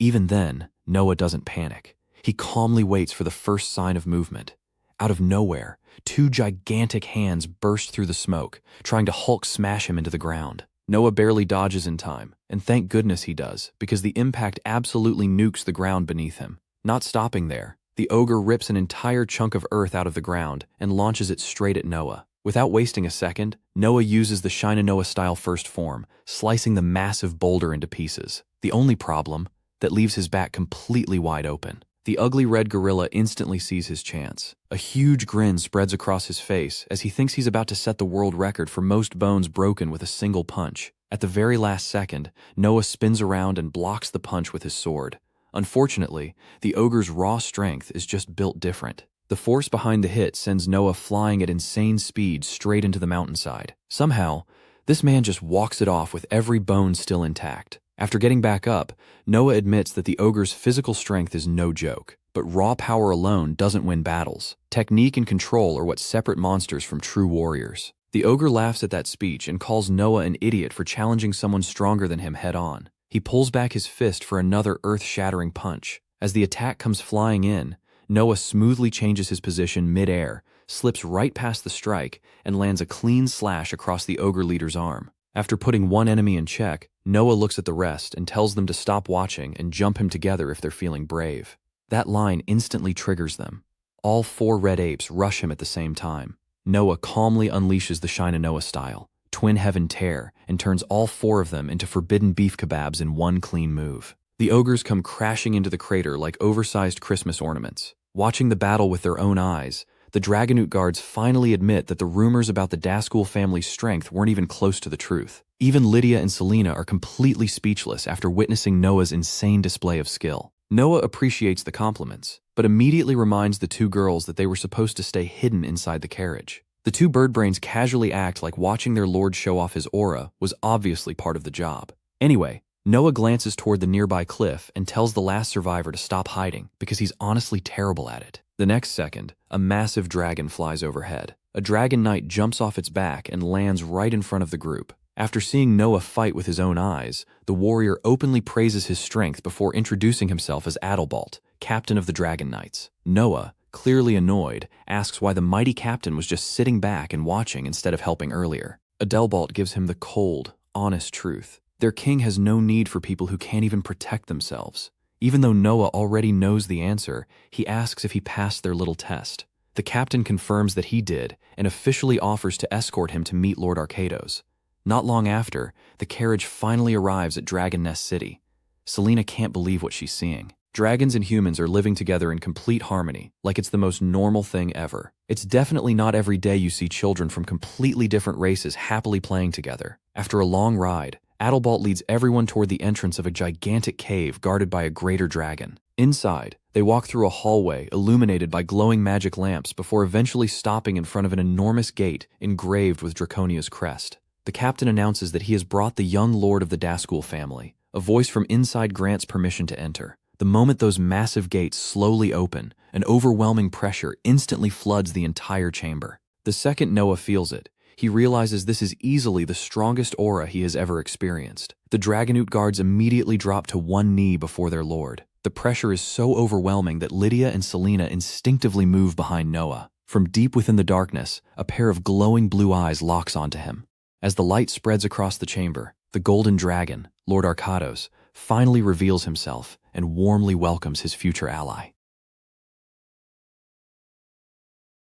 Even then, Noah doesn't panic. He calmly waits for the first sign of movement. Out of nowhere, two gigantic hands burst through the smoke, trying to Hulk smash him into the ground. Noah barely dodges in time, and thank goodness he does, because the impact absolutely nukes the ground beneath him. Not stopping there, the ogre rips an entire chunk of earth out of the ground and launches it straight at Noah. Without wasting a second, Noah uses the Shina Noah-style first form, slicing the massive boulder into pieces. The only problem, that leaves his back completely wide open. The ugly red gorilla instantly sees his chance. A huge grin spreads across his face as he thinks he's about to set the world record for most bones broken with a single punch. At the very last second, Noah spins around and blocks the punch with his sword. Unfortunately, the ogre's raw strength is just built different. The force behind the hit sends Noah flying at insane speed straight into the mountainside. Somehow, this man just walks it off with every bone still intact. After getting back up, Noah admits that the ogre's physical strength is no joke, but raw power alone doesn't win battles. Technique and control are what separate monsters from true warriors. The ogre laughs at that speech and calls Noah an idiot for challenging someone stronger than him head-on. He pulls back his fist for another earth-shattering punch. As the attack comes flying in, Noah smoothly changes his position mid-air, slips right past the strike, and lands a clean slash across the ogre leader's arm. After putting one enemy in check, Noah looks at the rest and tells them to stop watching and jump him together if they're feeling brave. That line instantly triggers them. All 4 red apes rush him at the same time. Noah calmly unleashes the Shine of Noah style, Twin Heaven Tear, and turns all 4 of them into forbidden beef kebabs in one clean move. The ogres come crashing into the crater like oversized Christmas ornaments. Watching the battle with their own eyes, the Dragonute guards finally admit that the rumors about the Dazkul family's strength weren't even close to the truth. Even Lydia and Selena are completely speechless after witnessing Noah's insane display of skill. Noah appreciates the compliments, but immediately reminds the 2 girls that they were supposed to stay hidden inside the carriage. The 2 birdbrains casually act like watching their lord show off his aura was obviously part of the job. Anyway, Noah glances toward the nearby cliff and tells the last survivor to stop hiding because he's honestly terrible at it. The next second, a massive dragon flies overhead. A dragon knight jumps off its back and lands right in front of the group. After seeing Noah fight with his own eyes, the warrior openly praises his strength before introducing himself as Adalbalt, captain of the Dragon Knights. Noah, clearly annoyed, asks why the mighty captain was just sitting back and watching instead of helping earlier. Adalbalt gives him the cold, honest truth. Their king has no need for people who can't even protect themselves. Even though Noah already knows the answer, he asks if he passed their little test. The captain confirms that he did and officially offers to escort him to meet Lord Arcados. Not long after, the carriage finally arrives at Dragon Nest City. Selena can't believe what she's seeing. Dragons and humans are living together in complete harmony, like it's the most normal thing ever. It's definitely not every day you see children from completely different races happily playing together. After a long ride, Adalbalt leads everyone toward the entrance of a gigantic cave guarded by a greater dragon. Inside, they walk through a hallway illuminated by glowing magic lamps before eventually stopping in front of an enormous gate engraved with Draconia's crest. The captain announces that he has brought the young lord of the Dazkul family. A voice from inside grants permission to enter. The moment those massive gates slowly open, an overwhelming pressure instantly floods the entire chamber. The second Noah feels it, he realizes this is easily the strongest aura he has ever experienced. The Dragonute guards immediately drop to one knee before their lord. The pressure is so overwhelming that Lydia and Selena instinctively move behind Noah. From deep within the darkness, a pair of glowing blue eyes locks onto him. As the light spreads across the chamber, the golden dragon, Lord Arcados, finally reveals himself and warmly welcomes his future ally.